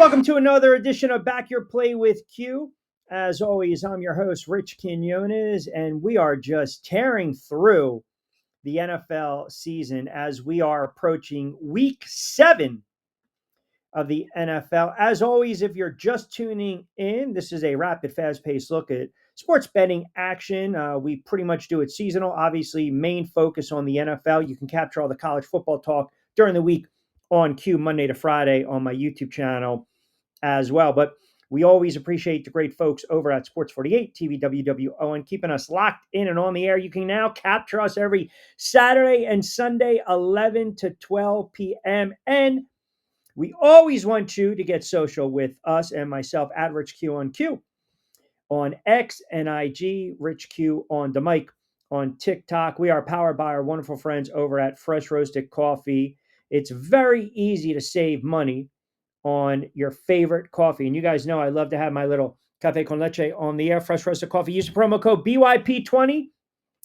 Welcome to another edition of Back Your Play with Q. As always, I'm your host, Rich Quiñones, and we are just tearing through the NFL season as we are approaching week 7 of the NFL. As always, if you're just tuning in, this is a rapid, fast-paced look at sports betting action. We pretty much do it seasonal. Obviously, main focus on the NFL. You can capture all the college football talk during the week on Q Monday to Friday on my YouTube channel as well. But we always appreciate the great folks over at Sports 48 TV WWON keeping us locked in and on the air. You can now capture us every Saturday and Sunday, 11 to 12 p.m. And we always want you to get social with us and myself at Rich Q on Q on X, NYG, Rich Q on the mic on TikTok. We are powered by our wonderful friends over at Fresh Roasted Coffee. It's very easy to save money on your favorite coffee. And you guys know I love to have my little cafe con leche on the air, Fresh Roasted Coffee. Use the promo code BYP20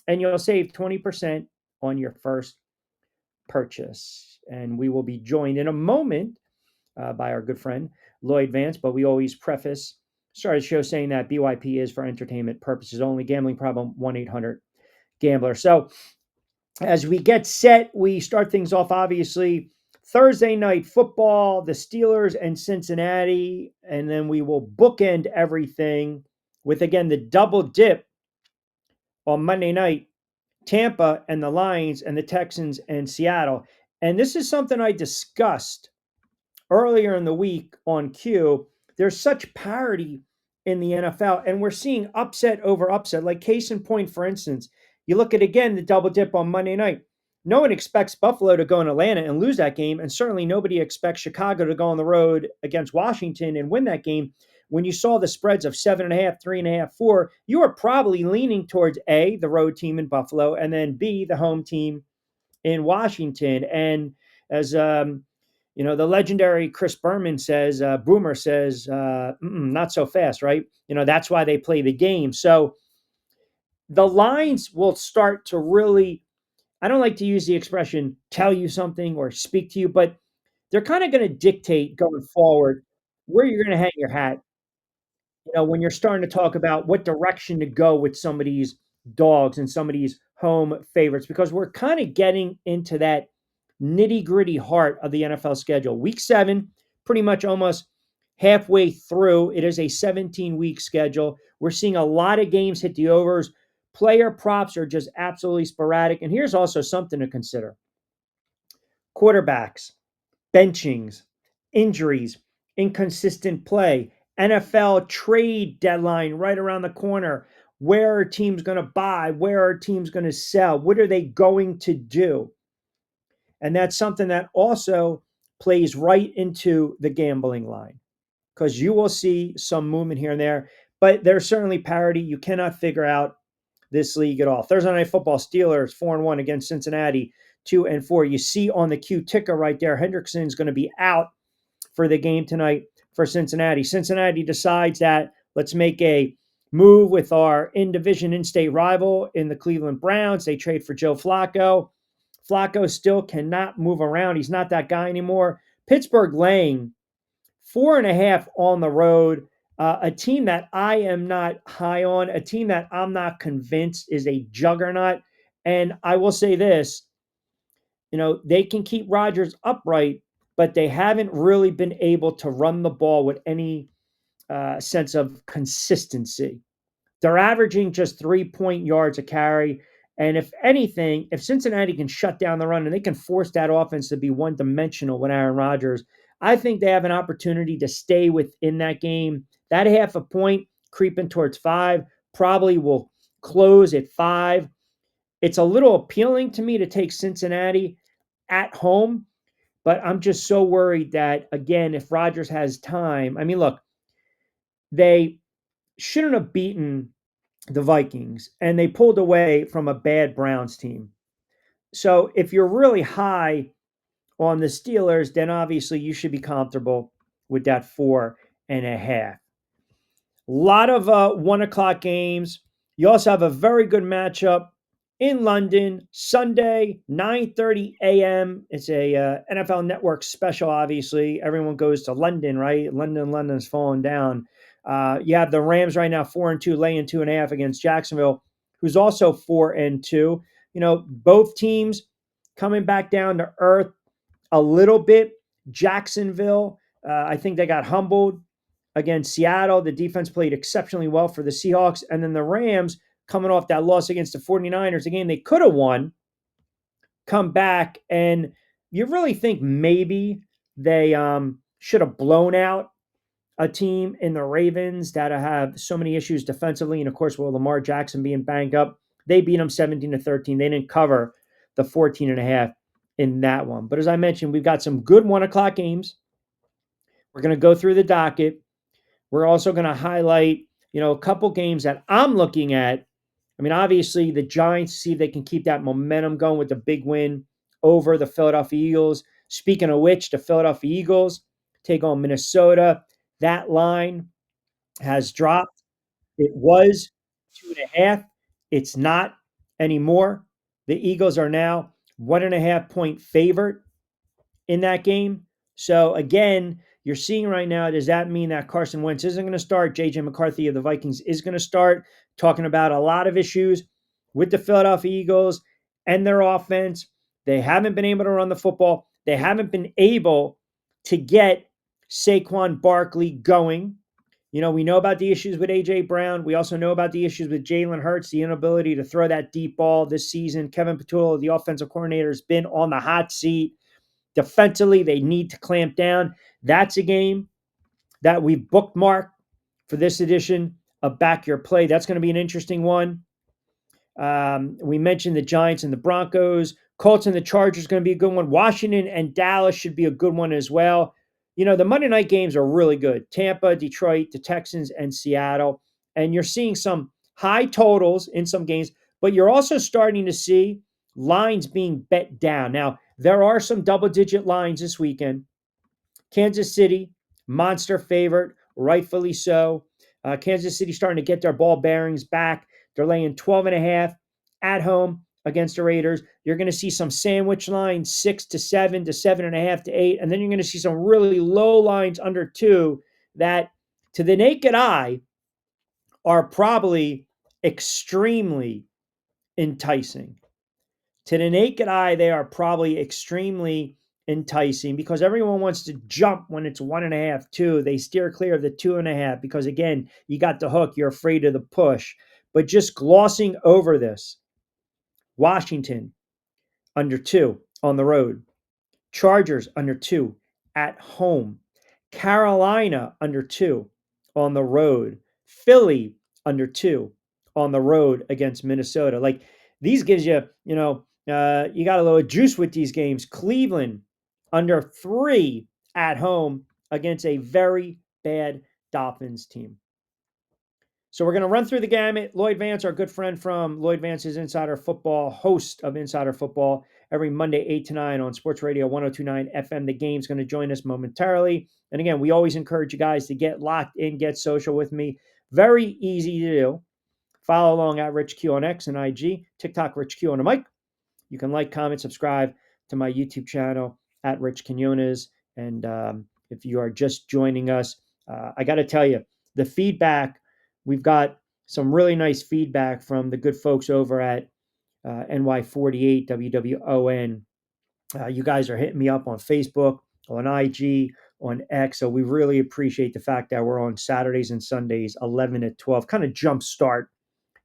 and you'll save 20% on your first purchase. And we will be joined in a moment by our good friend Lloyd Vance, but we always start the show saying that BYP is for entertainment purposes only. Gambling problem, 1-800-GAMBLER. So as we get set, we start things off, obviously, Thursday night football, the Steelers and Cincinnati, and then we will bookend everything with, again, the double dip on Monday night, Tampa and the Lions and the Texans and Seattle. And this is something I discussed earlier in the week on Q. There's such parity in the NFL, and we're seeing upset over upset. Like case in point, for instance, you look at, again, the double dip on Monday night. No one expects Buffalo to go in Atlanta and lose that game, and certainly nobody expects Chicago to go on the road against Washington and win that game. When you saw the spreads of 7.5, 3.5, 4, you were probably leaning towards A, the road team in Buffalo, and then B, the home team in Washington. And as the legendary Chris Boomer says, not so fast, right? That's why they play the game. So the lines will start to really, I don't like to use the expression tell you something or speak to you, but they're kind of going to dictate going forward where you're going to hang your hat. When you're starting to talk about what direction to go with some of these dogs and some of these home favorites, because we're kind of getting into that nitty-gritty heart of the NFL schedule. Week 7, pretty much almost halfway through. It is a 17-week schedule. We're seeing a lot of games hit the overs. Player props are just absolutely sporadic. And here's also something to consider. Quarterbacks, benchings, injuries, inconsistent play, NFL trade deadline right around the corner. Where are teams going to buy? Where are teams going to sell? What are they going to do? And that's something that also plays right into the gambling line, because you will see some movement here and there, but there's certainly parity. You cannot figure out this league at all. Thursday Night Football, Steelers 4-1 against Cincinnati 2-4. You see on the Q ticker right there, Hendrickson's going to be out for the game tonight for Cincinnati. Cincinnati decides that let's make a move with our in-division, in-state rival in the Cleveland Browns. They trade for Joe Flacco. Flacco still cannot move around. He's not that guy anymore. Pittsburgh laying 4.5 on the road. A team that I am not high on, a team that I'm not convinced is a juggernaut. And I will say this, they can keep Rodgers upright, but they haven't really been able to run the ball with any sense of consistency. They're averaging just 3 yards a carry. And if anything, if Cincinnati can shut down the run and they can force that offense to be one-dimensional with Aaron Rodgers, I think they have an opportunity to stay within that game. That half a point creeping towards 5 probably will close at 5. It's a little appealing to me to take Cincinnati at home, but I'm just so worried that, again, if Rodgers has time, I mean, look, they shouldn't have beaten the Vikings, and they pulled away from a bad Browns team. So if you're really high on the Steelers, then obviously you should be comfortable with that 4.5. A lot of 1 o'clock games. You also have a very good matchup in London, Sunday, 9:30 a.m. It's a NFL Network special, obviously. Everyone goes to London, right? London's falling down. You have the Rams right now, 4-2, laying 2.5 against Jacksonville, who's also 4-2. Both teams coming back down to earth a little bit. Jacksonville, I think they got humbled against Seattle. The defense played exceptionally well for the Seahawks. And then the Rams, coming off that loss against the 49ers, a game they could have won, come back. And you really think maybe they should have blown out a team in the Ravens that have so many issues defensively. And of course, with Lamar Jackson being banged up, they beat them 17-13. They didn't cover the 14.5 in that one. But as I mentioned, we've got some good 1 o'clock games. We're going to go through the docket. We're also going to highlight, a couple games that I'm looking at. I mean, obviously, the Giants, see if they can keep that momentum going with the big win over the Philadelphia Eagles. Speaking of which, the Philadelphia Eagles take on Minnesota. That line has dropped. It was 2.5. It's not anymore. The Eagles are now 1.5 point favorite in that game. So again, you're seeing right now, does that mean that Carson Wentz isn't going to start? JJ McCarthy of the Vikings is going to start, talking about a lot of issues with the Philadelphia Eagles and their offense. They haven't been able to run the football. They haven't been able to get Saquon Barkley going. We know about the issues with A.J. Brown. We also know about the issues with Jalen Hurts, the inability to throw that deep ball this season. Kevin Patullo, the offensive coordinator, has been on the hot seat. Defensively, they need to clamp down. That's a game that we've bookmarked for this edition of Back Your Play. That's going to be an interesting one. We mentioned the Giants and the Broncos. Colts and the Chargers is going to be a good one. Washington and Dallas should be a good one as well. The Monday night games are really good. Tampa, Detroit, the Texans, and Seattle. And you're seeing some high totals in some games, but you're also starting to see lines being bet down. Now, there are some double-digit lines this weekend. Kansas City, monster favorite, rightfully so. Kansas City starting to get their ball bearings back. They're laying 12.5 at home against the Raiders. You're going to see some sandwich lines, 6-7 to 7.5 to 8. And then you're going to see some really low lines under 2 that, to the naked eye, are probably extremely enticing. To the naked eye, they are probably extremely enticing because everyone wants to jump when it's 1.5, 2. They steer clear of the 2.5 because, again, you got the hook. You're afraid of the push. But just glossing over this, Washington under 2 on the road. Chargers under 2 at home. Carolina under 2 on the road. Philly under 2 on the road against Minnesota. Like, these gives you, you got a little juice with these games. Cleveland under 3 at home against a very bad Dolphins team. So we're going to run through the gamut. Lloyd Vance, our good friend from Lloyd Vance's Insider Football, host of Insider Football, every Monday, 8 to 9 on Sports Radio 102.9 FM. The Game's going to join us momentarily. And again, we always encourage you guys to get locked in, get social with me. Very easy to do. Follow along at Rich Q on X and IG, TikTok Rich Q on the mic. You can like, comment, subscribe to my YouTube channel at Rich Quiñones. And if you are just joining us, I got to tell you, the feedback, we've got some really nice feedback from the good folks over at NY48 WWON. You guys are hitting me up on Facebook, on IG, on X. So we really appreciate the fact that we're on Saturdays and Sundays, 11 to 12, kind of jumpstart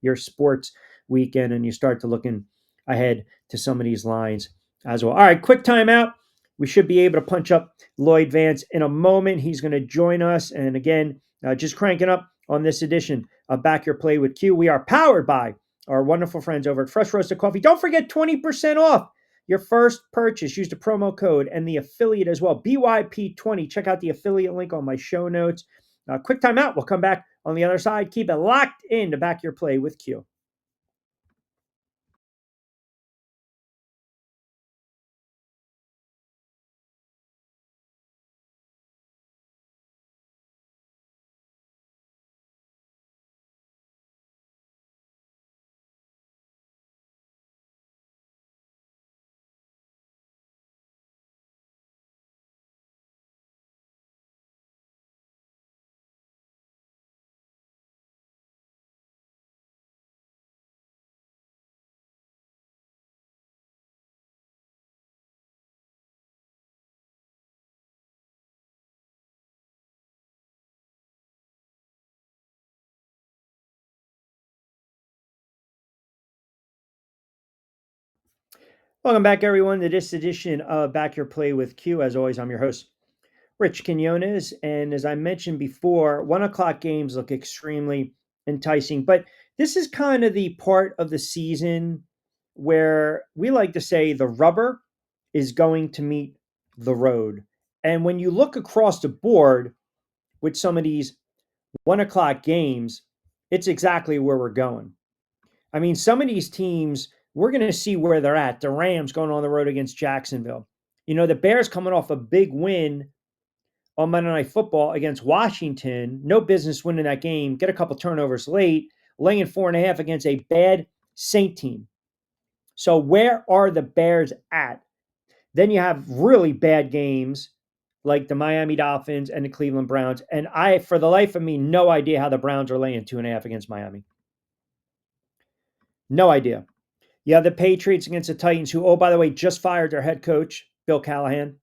your sports weekend and you start to looking ahead to some of these lines as well. All right, quick timeout. We should be able to punch up Lloyd Vance in a moment. He's going to join us. And again, just cranking up on this edition of Back Your Play with Q. We are powered by our wonderful friends over at Fresh Roasted Coffee. Don't forget 20% off your first purchase. Use the promo code and the affiliate as well, BYP20. Check out the affiliate link on my show notes. Quick timeout. We'll come back on the other side. Keep it locked in to Back Your Play with Q. Welcome back, everyone, to this edition of Back Your Play with Q. As always, I'm your host, Rich Quiñones. And as I mentioned before, 1 o'clock games look extremely enticing. But this is kind of the part of the season where we like to say the rubber is going to meet the road. And when you look across the board with some of these 1 o'clock games, it's exactly where we're going. I mean, some of these teams, we're going to see where they're at. The Rams going on the road against Jacksonville. The Bears coming off a big win on Monday Night Football against Washington. No business winning that game. Get a couple turnovers late, laying 4.5 against a bad Saint team. So where are the Bears at? Then you have really bad games like the Miami Dolphins and the Cleveland Browns. And I, for the life of me, no idea how the Browns are laying 2.5 against Miami. No idea. You have the Patriots against the Titans, who, oh, by the way, just fired their head coach, Bill Callahan.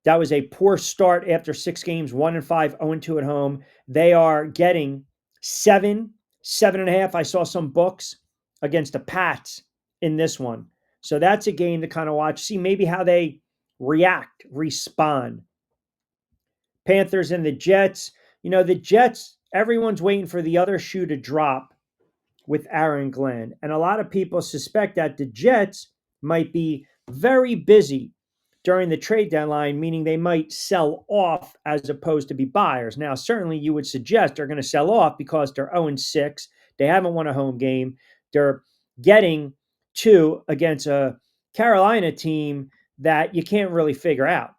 That was a poor start after 6 games, 1-5, 0-2 at home. They are getting 7.5. I saw some books against the Pats in this one. So that's a game to kind of watch, see maybe how they respond. Panthers and the Jets. The Jets, everyone's waiting for the other shoe to drop with Aaron Glenn. And a lot of people suspect that the Jets might be very busy during the trade deadline, meaning they might sell off as opposed to be buyers. Now, certainly you would suggest they're going to sell off because they're 0-6. They haven't won a home game. They're getting 2 against a Carolina team that you can't really figure out.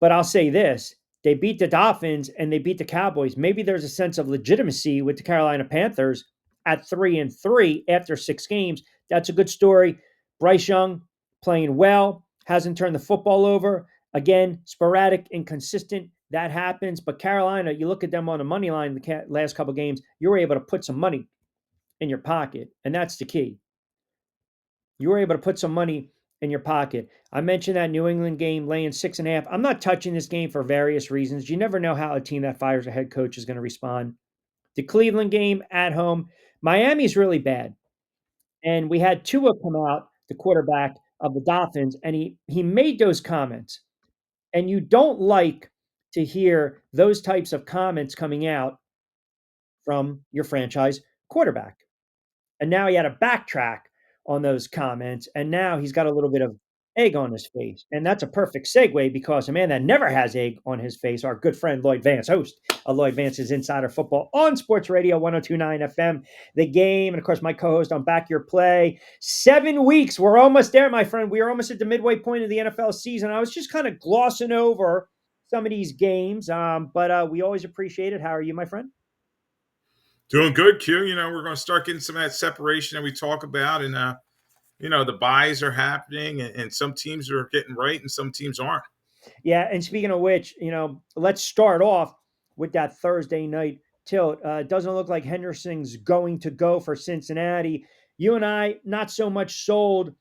But I'll say this. They beat the Dolphins and they beat the Cowboys. Maybe there's a sense of legitimacy with the Carolina Panthers at 3-3 after 6 games. That's a good story. Bryce Young playing well, hasn't turned the football over. Again, sporadic, inconsistent. That happens. But Carolina, you look at them on the money line the last couple of games, you were able to put some money in your pocket. And that's the key. You were able to put some money in your pocket. I mentioned that New England game laying 6.5. I'm not touching this game for various reasons. You never know how a team that fires a head coach is going to respond. The Cleveland game at home, Miami's really bad. And we had Tua come out, the quarterback of the Dolphins, and he made those comments. And you don't like to hear those types of comments coming out from your franchise quarterback. And now he had to backtrack on those comments, and now he's got a little bit of egg on his face. And that's a perfect segue because a man that never has egg on his face, our good friend Lloyd Vance, host of Lloyd Vance's Insider Football on Sports Radio 102.9 FM, The Game, and of course my co-host on Back Your Play. 7 weeks, we're almost there, my friend. We are almost at the midway point of the NFL season. I was just kind of glossing over some of these games, but we always appreciate it. How are you, my friend? Doing good, Q. We're going to start getting some of that separation that we talk about. And, the buys are happening and some teams are getting right and some teams aren't. Yeah, and speaking of which, let's start off with that Thursday night tilt. It doesn't look like Henderson's going to go for Cincinnati. You and I, not so much sold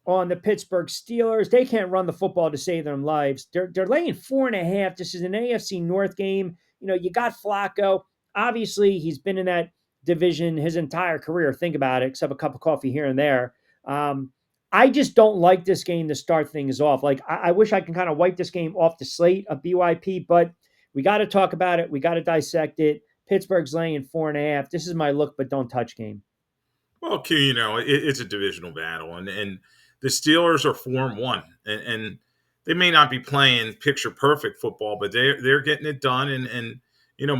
on the Pittsburgh Steelers. They can't run the football to save their lives. They're laying 4.5. This is an AFC North game. You got Flacco. Obviously, he's been in that division his entire career. Think about it, except a cup of coffee here and there. I just don't like this game to start things off. Like, I wish I can kind of wipe this game off the slate of BYP, but we got to talk about it. We got to dissect it. Pittsburgh's laying 4.5. This is my look, but don't touch game. Well, Q, it's a divisional battle, and the Steelers are 4-1, and they may not be playing picture perfect football, but they're getting it done. And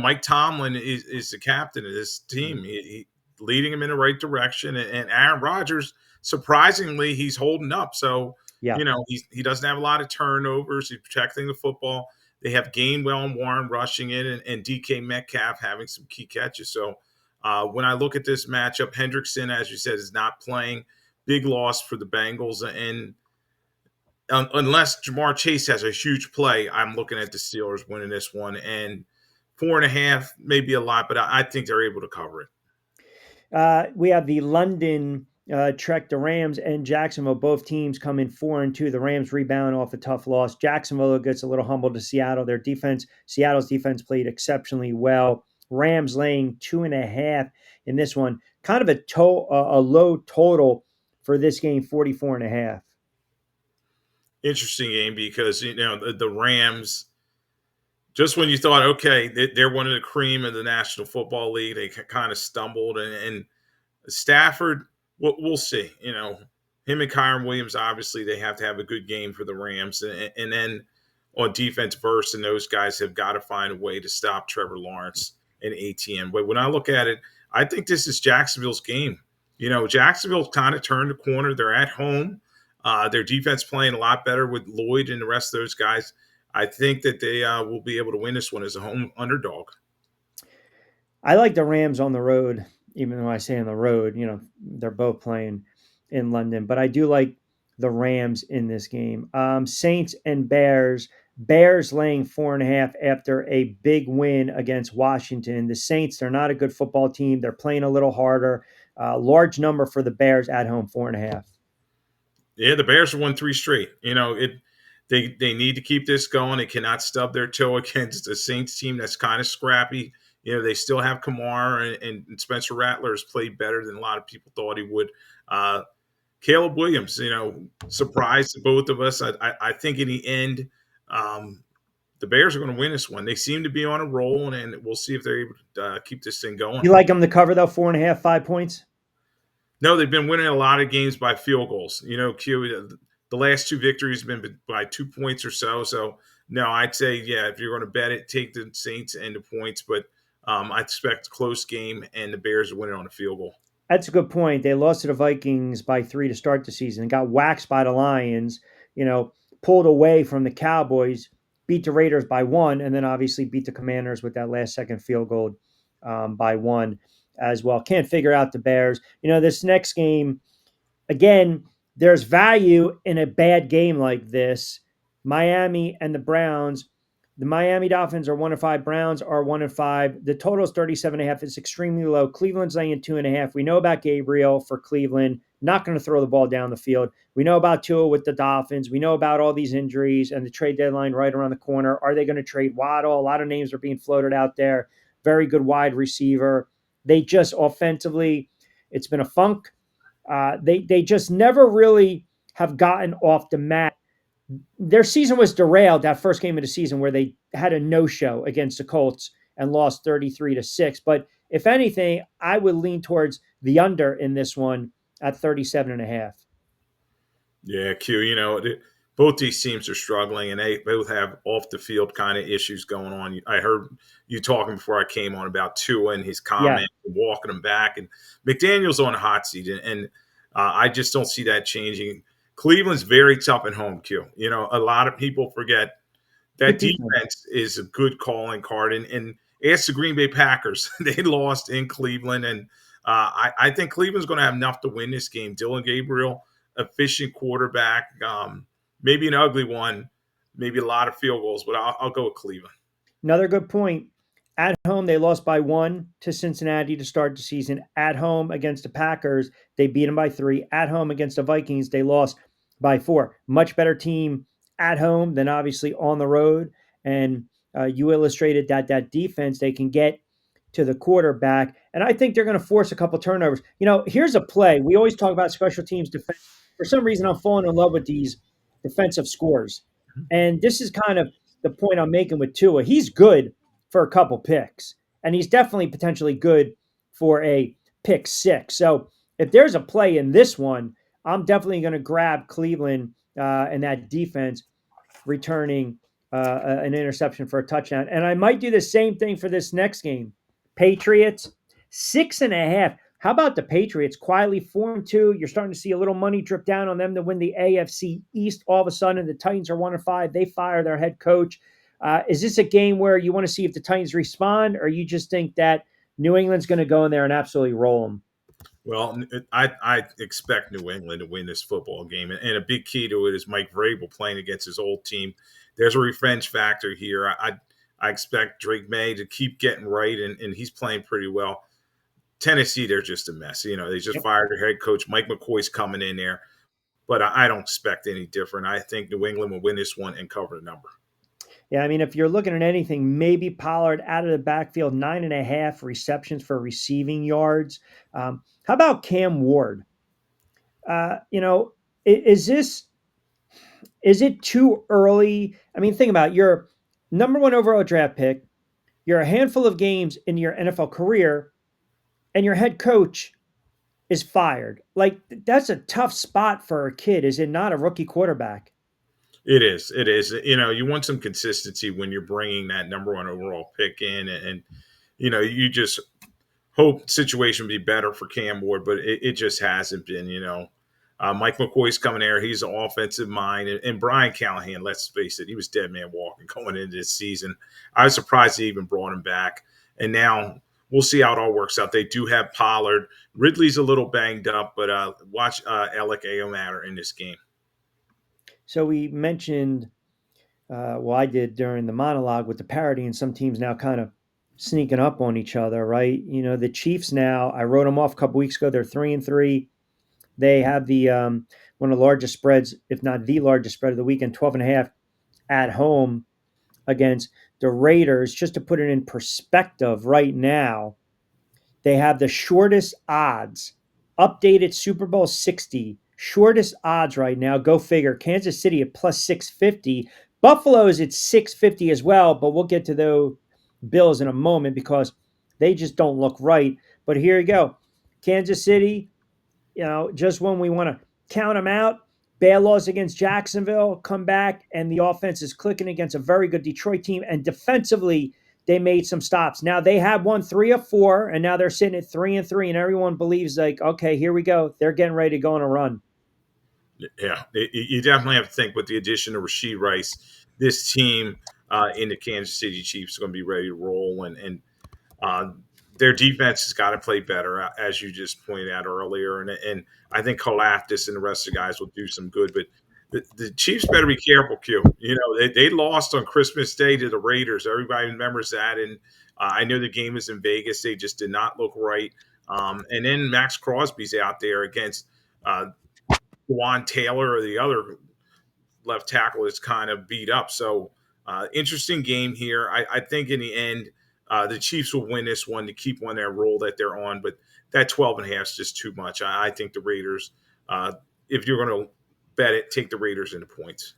Mike Tomlin is the captain of this team. He leading him in the right direction, and Aaron Rodgers, surprisingly, he's holding up. So Yeah. he doesn't have a lot of turnovers. He's protecting the football. They have Gainwell and Warren rushing in, and DK Metcalf having some key catches. So when I look at this matchup, Hendrickson, as you said, is not playing. Big loss for the Bengals. And unless Jamar Chase has a huge play, I'm looking at the Steelers winning this one. And 4.5 may be a lot, but I think they're able to cover it. We have the London trek. The Rams and Jacksonville, both teams come in 4-2. The Rams rebound off a tough loss. Jacksonville gets a little humbled to Seattle. Seattle's defense played exceptionally well. Rams laying 2.5 in this one. Kind of a low total for this game, 44.5. Interesting game because the Rams. Just when you thought, okay, they're one of the cream of the National Football League, they kind of stumbled. And Stafford, we'll see. Him and Kyron Williams, obviously, they have to have a good game for the Rams. And then on defense, Verse and those guys have got to find a way to stop Trevor Lawrence and ATM. But when I look at it, I think this is Jacksonville's game. Jacksonville kind of turned the corner. They're at home. Their defense playing a lot better with Lloyd and the rest of those guys. I think that they will be able to win this one as a home underdog. I like the Rams on the road, even though I say on the road, they're both playing in London, but I do like the Rams in this game. Saints and Bears. Bears laying 4.5 after a big win against Washington. The Saints, they're not a good football team. They're playing a little harder. Large number for the Bears at home, 4.5. Yeah, the Bears have won 3 straight. They need to keep this going. They cannot stub their toe against a Saints team that's kind of scrappy. They still have Kamara and Spencer Rattler has played better than a lot of people thought he would. Caleb Williams, surprised both of us. I think in the end, the Bears are going to win this one. They seem to be on a roll, and we'll see if they're able to keep this thing going. You like them to cover, though, 4.5, 5 points? No, they've been winning a lot of games by field goals. Q, the last 2 victories have been by 2 points or so. So, no, I'd say, yeah, if you're going to bet it, take the Saints and the points. But I expect a close game, and the Bears are winning on a field goal. That's a good point. They lost to the Vikings by 3 to start the season, got waxed by the Lions, pulled away from the Cowboys, beat the Raiders by 1, and then obviously beat the Commanders with that last-second field goal by 1 as well. Can't figure out the Bears. This next game, again, there's value in a bad game like this. Miami and the Browns. The Miami Dolphins are 1-5. Browns are 1-5. The total is 37.5. It's extremely low. Cleveland's laying 2.5. We know about Gabriel for Cleveland. Not going to throw the ball down the field. We know about Tua with the Dolphins. We know about all these injuries and the trade deadline right around the corner. Are they going to trade Waddle? A lot of names are being floated out there. Very good wide receiver. They just offensively, it's been a funk. They just never really have gotten off the mat. Their season was derailed that first game of the season where they had a no-show against the Colts and lost 33-6. But if anything, I would lean towards the under in this one at 37.5. Yeah, Q, both these teams are struggling, and they both have off-the-field kind of issues going on. I heard you talking before I came on about Tua and his comment, walking him back. And McDaniel's on a hot seat, and I just don't see that changing. Cleveland's very tough at home, Q. A lot of people forget that defense is a good calling card. And ask the Green Bay Packers. They lost in Cleveland, and I think Cleveland's going to have enough to win this game. Dylan Gabriel, efficient quarterback, maybe an ugly one, maybe a lot of field goals, but I'll go with Cleveland. Another good point. At home, they lost by 1 to Cincinnati to start the season. At home against the Packers, they beat them by 3. At home against the Vikings, they lost by 4. Much better team at home than obviously on the road. And you illustrated that defense, they can get to the quarterback. And I think they're going to force a couple turnovers. Here's a play. We always talk about special teams defense. For some reason, I'm falling in love with these defensive scores. And this is kind of the point I'm making with Tua. He's good for a couple picks, and he's definitely potentially good for a pick 6. So if there's a play in this one, I'm definitely going to grab Cleveland and that defense returning an interception for a touchdown. And I might do the same thing for this next game. Patriots, 6.5. How about the Patriots? Quietly 4-2. You're starting to see a little money drip down on them to win the AFC East. All of a sudden, the Titans are 1-5. They fire their head coach. Is this a game where you want to see if the Titans respond, or you just think that New England's going to go in there and absolutely roll them? Well, I expect New England to win this football game. And a big key to it is Mike Vrabel playing against his old team. There's a revenge factor here. I expect Drake May to keep getting right, and he's playing pretty well. Tennessee, they're just a mess. They just fired their head coach. Mike McCoy's coming in there. But I don't expect any different. I think New England will win this one and cover the number. Yeah, I mean, if you're looking at anything, maybe Pollard out of the backfield, 9.5 receptions for receiving yards. How about Cam Ward? You know, is it too early? I mean, think about it. You're number one overall draft pick. You're a handful of games in your NFL career, and your head coach is fired. Like that's a tough spot for a kid, is it not? A rookie quarterback. It is. It is. You know, you want some consistency when you're bringing that number one overall pick in, and you know, you just hope situation would be better for Cam Ward, but it just hasn't been. You know, Mike McCoy's coming there; he's an offensive mind, and Brian Callahan. Let's face it, he was dead man walking going into this season. I was surprised they even brought him back, and now we'll see how it all works out. They do have Pollard. Ridley's a little banged up, but watch Alec Ayomatter in this game. So we mentioned, well, I did during the monologue with the parody, and some teams now kind of sneaking up on each other, right? You know, the Chiefs now, I wrote them off a couple weeks ago. They're 3-3. They have the one of the largest spreads, if not the largest spread of the weekend, 12.5 at home against the Raiders. Just to put it in perspective, right now, they have the shortest odds, updated Super Bowl 60, shortest odds right now. Go figure. Kansas City at plus 650. Buffalo is at 650 as well, but we'll get to those Bills in a moment because they just don't look right. But here you go. Kansas City, you know, just when we want to count them out, bad loss against Jacksonville, come back, and the offense is clicking against a very good Detroit team. And defensively, they made some stops. Now they have won 3 of 4, and now they're sitting at 3-3, and everyone believes like, okay, here we go. They're getting ready to go on a run. Yeah, you definitely have to think with the addition of Rashee Rice, this team in the Kansas City Chiefs is going to be ready to roll, and uh, their defense has got to play better, as you just pointed out earlier. And I think Kalafdis and the rest of the guys will do some good. But the Chiefs better be careful, Q. You know, they lost on Christmas Day to the Raiders. Everybody remembers that. And I know the game was in Vegas. They just did not look right. And then Max Crosby's out there against Juwan Taylor or the other left tackle is kind of beat up. So interesting game here. I think in the end, the Chiefs will win this one to keep on their roll that they're on, but that 12.5 is just too much. I think the Raiders, if you're going to bet it, take the Raiders into points.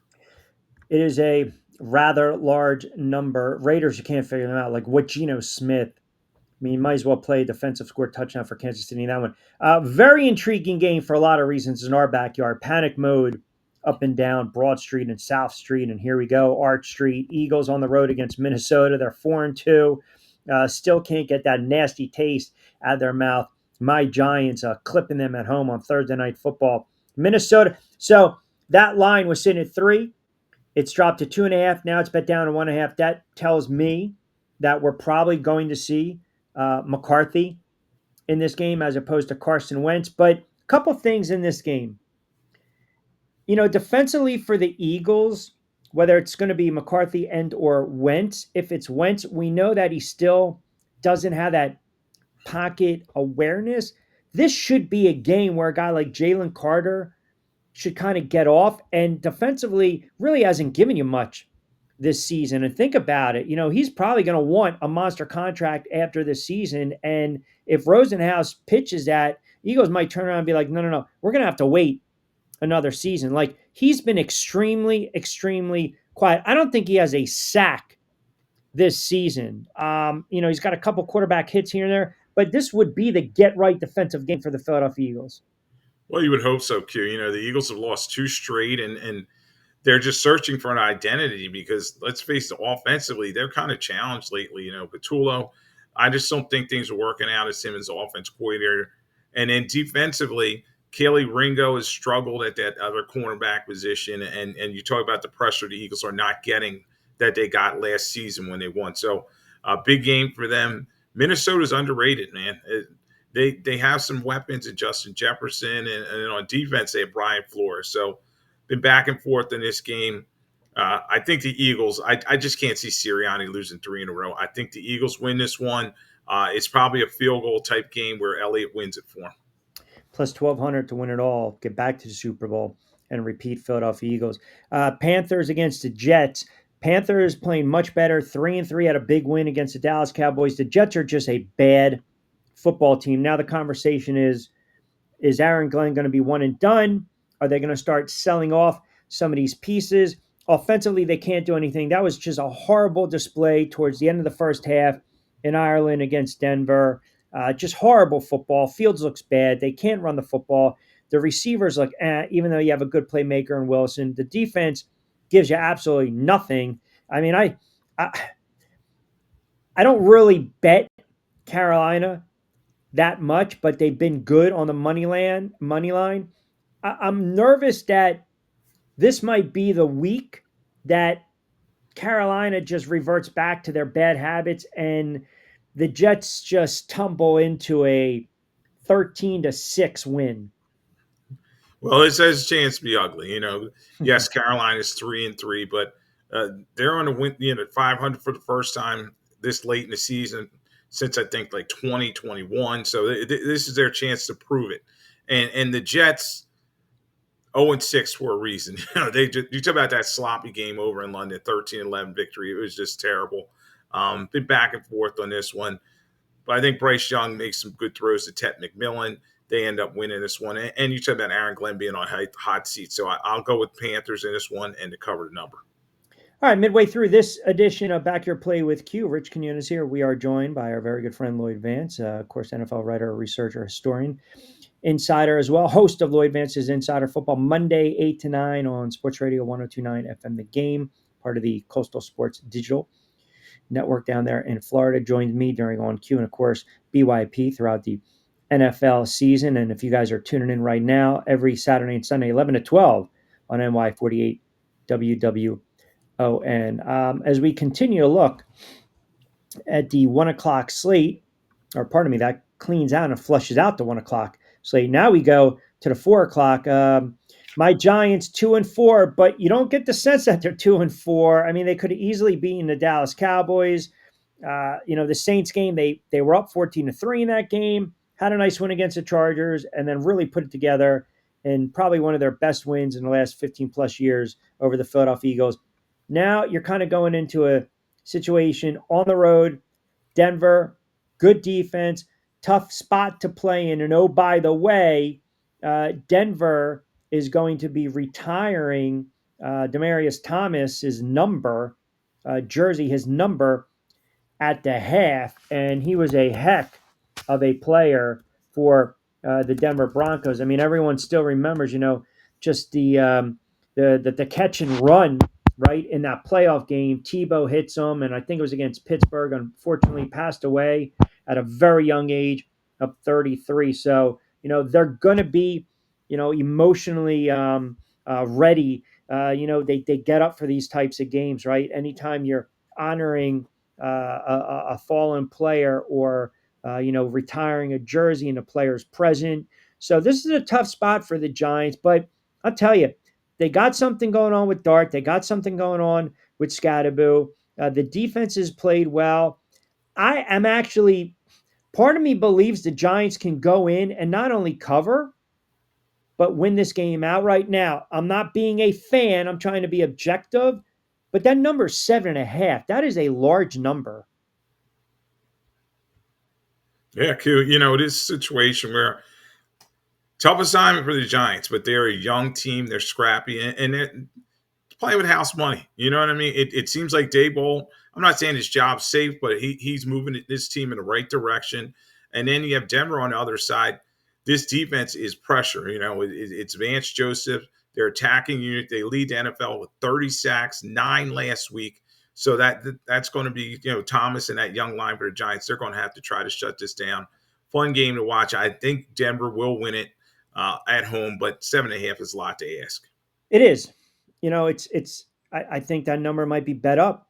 It is a rather large number. Raiders, you can't figure them out. Like what Geno Smith, I mean, you might as well play a defensive score touchdown for Kansas City in that one. Very intriguing game for a lot of reasons in our backyard. Panic mode up and down Broad Street and South Street. And here we go, Arch Street. Eagles on the road against Minnesota. They're 4-2. Still can't get that nasty taste out of their mouth. My Giants clipping them at home on Thursday Night Football. Minnesota. So that line was sitting at 3. It's dropped to 2.5. Now it's bet down to 1.5. That tells me that we're probably going to see McCarthy in this game as opposed to Carson Wentz. But a couple things in this game. You know, defensively for the Eagles, whether it's going to be McCarthy and or Wentz, if it's Wentz, we know that he still doesn't have that pocket awareness. This should be a game where a guy like Jalen Carter should kind of get off, and defensively really hasn't given you much this season. And think about it, you know, he's probably going to want a monster contract after this season. And if Rosenhaus pitches that, Eagles might turn around and be like, no, we're going to have to wait another season. Like he's been extremely, extremely quiet. I don't think he has a sack this season. You know, he's got a couple quarterback hits here and there, but this would be the get right defensive game for the Philadelphia Eagles. Well, you would hope so, Q. You know, the Eagles have lost 2 straight, and they're just searching for an identity because, let's face it, offensively, they're kind of challenged lately. You know, Patullo, I just don't think things are working out as Simmons' offense coordinator. And then defensively, Kelly Ringo has struggled at that other cornerback position. And you talk about the pressure the Eagles are not getting that they got last season when they won. So a big game for them. Minnesota's underrated, man. They have some weapons in Justin Jefferson, and on defense they have Brian Flores. So been back and forth in this game. I think the Eagles, I just can't see Sirianni losing 3 in a row. I think the Eagles win this one. It's probably a field goal type game where Elliott wins it for them. Plus 1,200 to win it all, get back to the Super Bowl, and repeat Philadelphia Eagles. Panthers against the Jets. Panthers playing much better, 3-3, had a big win against the Dallas Cowboys. The Jets are just a bad football team. Now the conversation is, Is Aaron Glenn going to be one and done? Are they going to start selling off some of these pieces? Offensively, they can't do anything. That was just a horrible display towards the end of the first half in Ireland against Denver. Just horrible football. Fields looks bad. They can't run the football. The receivers look, even though you have a good playmaker in Wilson. The defense gives you absolutely nothing. I mean, I I don't really bet Carolina that much, but they've been good on the money line. I'm nervous that this might be the week that Carolina just reverts back to their bad habits and the Jets just tumble into a 13-6 win. Well, it has a chance to be ugly. Yes, Carolina's 3-3, but they're on a win. 500 for the first time this late in the season since I think like 2021. So this is their chance to prove it. And the Jets 0-6 for a reason. You talk about that sloppy game over in London, 13-11 victory. It was just terrible. Been back and forth on this one, but I think Bryce Young makes some good throws to Ted McMillan. They end up winning this one. And you talk about Aaron Glenn being on hot seat. So I'll go with Panthers in this one and to cover the number. All right, midway through this edition of Back Your Play with Q, Rich Quiñones here. We are joined by our very good friend Lloyd Vance, of course, NFL writer, researcher, historian, insider as well, host of Lloyd Vance's Insider Football Monday, 8 to 9 on Sports Radio 1029 FM The Game, part of the Coastal Sports Digital Network down there in Florida. Joined me during On Q and, of course, BYP throughout the NFL season. And if you guys are tuning in right now, every Saturday and Sunday, 11 to 12 on NY48 WWON. As we continue to look at the 1 o'clock slate, or pardon me, that cleans out and flushes out the 1 o'clock slate. Now we go to the 4 o'clock. My Giants 2-4, but you don't get the sense that they're 2-4. I mean, they could have easily beaten the Dallas Cowboys. The Saints game, they were up 14-3 in that game, had a nice win against the Chargers, and then really put it together in probably one of their best wins in the last 15 plus years over the Philadelphia Eagles. Now you're kind of going into a situation on the road, Denver, good defense, tough spot to play in. And oh, by the way, Denver is going to be retiring Demaryius Thomas's number, jersey, his number at the half. And he was a heck of a player for the Denver Broncos. I mean, everyone still remembers, just the catch and run, right, in that playoff game. Tebow hits him, and I think it was against Pittsburgh. Unfortunately, passed away at a very young age of 33. So, they're going to be, emotionally ready. They get up for these types of games, right? Anytime you're honoring a fallen player or, retiring a jersey and the player's present. So this is a tough spot for the Giants, but I'll tell you, they got something going on with Dart. They got something going on with Scadaboo. The defense has played well. I am actually, part of me believes the Giants can go in and not only cover, but win this game outright. Now, I'm not being a fan. I'm trying to be objective. But that number is 7.5. That is a large number. Yeah, Q. This situation where tough assignment for the Giants, but they're a young team. They're scrappy, and they're playing with house money. You know what I mean? It seems like Daboll, I'm not saying his job's safe, but he's moving this team in the right direction. And then you have Denver on the other side. This defense is pressure. It's Vance Joseph. Their attacking unit. They lead the NFL with 30 sacks, 9 last week. So that's going to be, Thomas and that young line for the Giants. They're going to have to try to shut this down. Fun game to watch. I think Denver will win it at home, but 7.5 is a lot to ask. It is. I think that number might be bet up.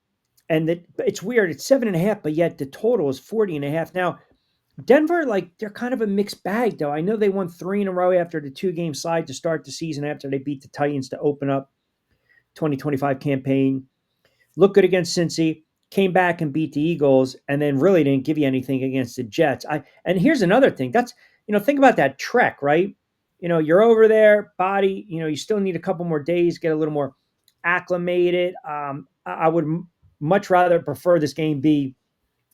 And it's weird. It's 7.5, but yet the total is 40.5. Now, Denver, they're kind of a mixed bag, though. I know they won 3 in a row after the 2-game slide to start the season after they beat the Titans to open up 2025 campaign. Looked good against Cincy, came back and beat the Eagles, and then really didn't give you anything against the Jets. And here's another thing. That's, think about that trek, right? You're over there, body, you still need a couple more days, get a little more acclimated. I would much rather prefer this game be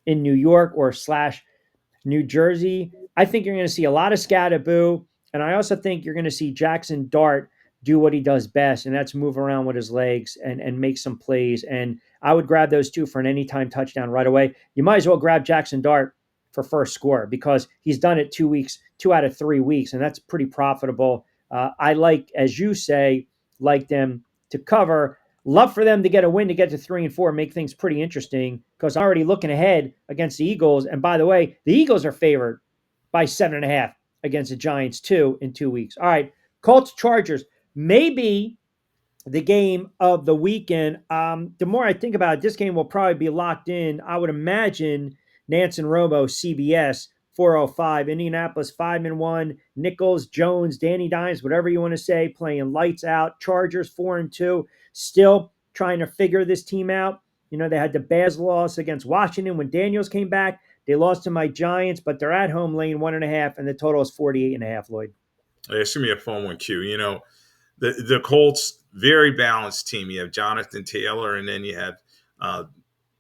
in New York or / New Jersey. I think you're going to see a lot of Scadaboo, And I also think you're going to see Jackson Dart do what he does best, and that's move around with his legs and make some plays. And I would grab those two for an anytime touchdown right away. You might as well grab Jackson Dart for first score because he's done it 2 weeks, 2 out of 3 weeks, and that's pretty profitable. I like, as you say, like them to cover. Love for them to get a win to get to 3-4, make things pretty interesting because I'm already looking ahead against the Eagles. And by the way, the Eagles are favored by 7.5 against the Giants too in 2 weeks. All right, Colts Chargers, maybe the game of the weekend. The more I think about it, this game will probably be locked in. I would imagine Nance and Romo, CBS, 405, Indianapolis 5-1, Nichols, Jones, Danny Dimes, whatever you want to say, playing lights out. Chargers 4-2, still trying to figure this team out. You know, they had the Bears loss against Washington when Daniels came back. They lost to my Giants, but they're at home laying 1.5, and the total is 48.5, Lloyd. It's going to be a fun one, Q. You know, the Colts, very balanced team. You have Jonathan Taylor, and then you have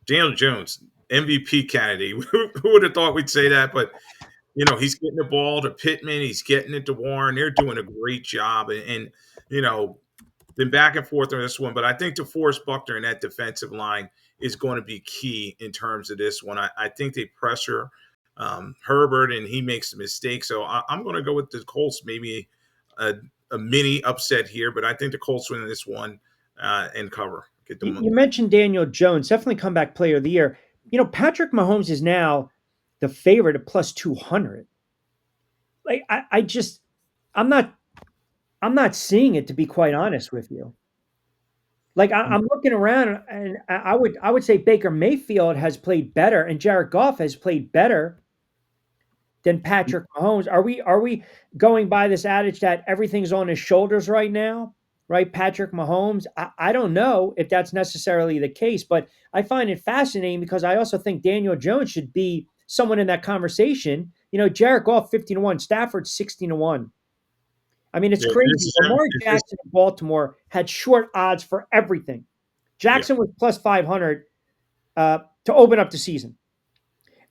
Daniel Jones, MVP candidate. Who would have thought we'd say that? But, you know, he's getting the ball to Pittman. He's getting it to Warren. They're doing a great job. And you know, been back and forth on this one. But I think DeForest Buckner and that defensive line is going to be key in terms of this one. I think they pressure Herbert, and he makes a mistake. So I'm going to go with the Colts, maybe a mini upset here. But I think the Colts win this one and cover. You mentioned Daniel Jones, definitely comeback player of the year. You know, Patrick Mahomes is now the favorite at plus 200. Like I'm not seeing it, to be quite honest with you. Like I'm looking around, and I would say Baker Mayfield has played better, and Jared Goff has played better than Patrick Mahomes. Are we going by this adage that everything's on his shoulders right now? Right, Patrick Mahomes. I don't know if that's necessarily the case, but I find it fascinating because I also think Daniel Jones should be someone in that conversation. You know, Jared Goff 15-1, Stafford 16-1. I mean, it's Yeah, crazy. Lamar Jackson in Baltimore had short odds for everything. Jackson was plus 500 to open up the season.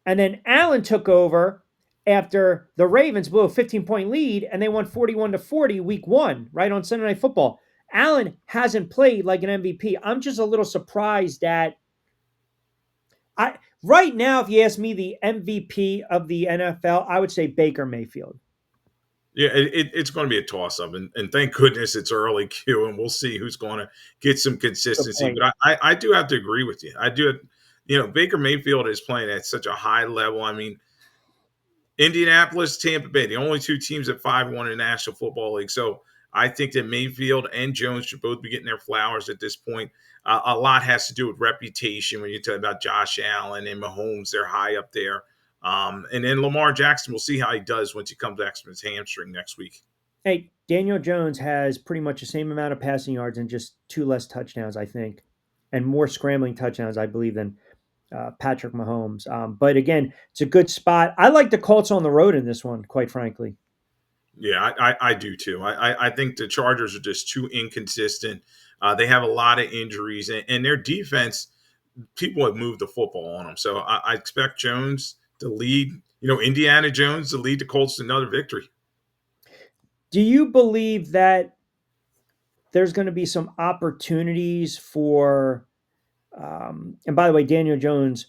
And then Allen took over after the Ravens blew a 15-point lead and they won 41-40 week one, right on Sunday Night Football. Allen hasn't played like an MVP. I'm just a little surprised that right now, if you ask me the MVP of the NFL, I would say Baker Mayfield. Yeah, it's going to be a toss-up, and thank goodness it's early, Q, and we'll see who's going to get some consistency. But I do have to agree with you. I do, you know, Baker Mayfield is playing at such a high level. I mean, Indianapolis, Tampa Bay, the only two teams at 5-1 in the National Football League. So I think that Mayfield and Jones should both be getting their flowers at this point. A lot has to do with reputation when you talk about Josh Allen and Mahomes. They're high up there. And then Lamar Jackson, we'll see how he does once he comes back from his hamstring next week. Hey, Daniel Jones has pretty much the same amount of passing yards and just 2 less touchdowns, I think, and more scrambling touchdowns, I believe, than Patrick Mahomes. But again, it's a good spot. I like the Colts on the road in this one, quite frankly. Yeah, I do too. I think the Chargers are just too inconsistent. They have a lot of injuries, and their defense, people have moved the football on them. So I expect Jones to lead, you know, Indiana Jones to lead the Colts to another victory. Do you believe that there's going to be some opportunities for, and by the way, Daniel Jones,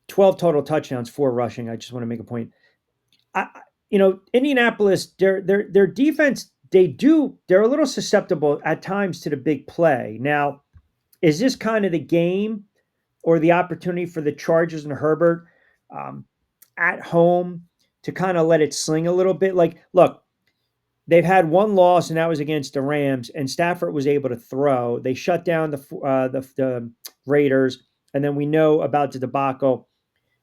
12 total touchdowns, 4 rushing. I just want to make a point. You know, Indianapolis, their defense, they're a little susceptible at times to the big play. Now, is this kind of the game or the opportunity for the Chargers and Herbert at home to kind of let it sling a little bit? Like, look, they've had one loss, and that was against the Rams, and Stafford was able to throw. They shut down the Raiders, and then we know about the debacle,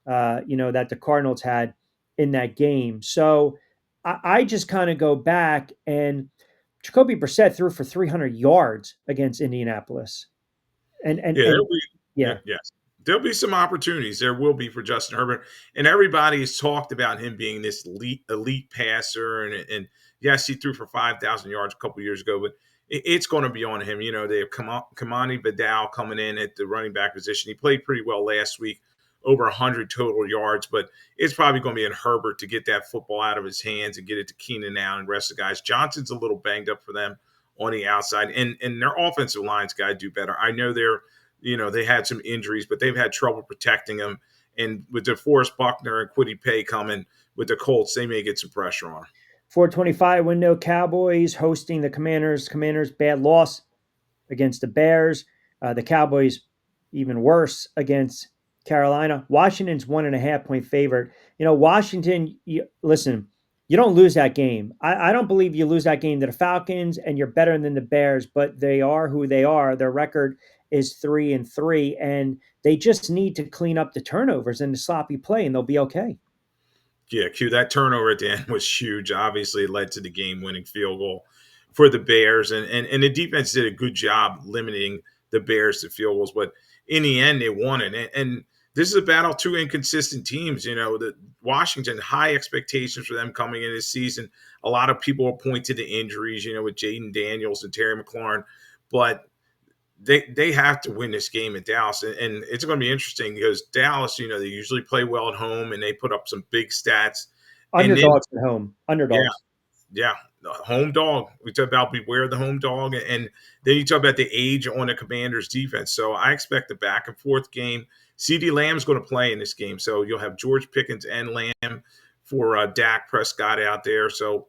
that the Cardinals had in that game. So I just kind of go back, and Jacoby Brissett threw for 300 yards against Indianapolis. Yes, there'll be some opportunities. There will be for Justin Herbert, and everybody has talked about him being this elite passer, and yes, he threw for 5,000 yards a couple years ago, but it's going to be on him. You know, they have Kamani Vidal coming in at the running back position. He played pretty well last week over 100 total yards, but it's probably going to be in Herbert to get that football out of his hands and get it to Keenan Allen and the rest of the guys. Johnson's a little banged up for them on the outside, and their offensive line's got to do better. I know they had some injuries, but they've had trouble protecting them. And with DeForest Buckner and Kwity Paye coming with the Colts, they may get some pressure on them. 425 window, Cowboys hosting the Commanders. Commanders, bad loss against the Bears. The Cowboys, even worse against Carolina. Washington's 1.5-point favorite. Washington, listen, you don't lose that game. I don't believe you lose that game to the Falcons, and you're better than the Bears, but they are who they are. Their record is 3-3, and they just need to clean up the turnovers and the sloppy play, and they'll be okay. Yeah, Q, that turnover at the end was huge. Obviously, it led to the game-winning field goal for the Bears, and the defense did a good job limiting the Bears to field goals. But in the end, they won it. And this is a battle of two inconsistent teams. The Washington, high expectations for them coming in this season. A lot of people are pointing to injuries, with Jaden Daniels and Terry McLaurin, but they have to win this game in Dallas. And it's going to be interesting because Dallas, they usually play well at home and they put up some big stats. Underdogs at home. Underdogs. Yeah. Home dog. We talk about beware the home dog. And then you talk about the age on the Commanders defense. So I expect a back and forth game. CeeDee Lamb's going to play in this game. So you'll have George Pickens and Lamb for Dak Prescott out there. So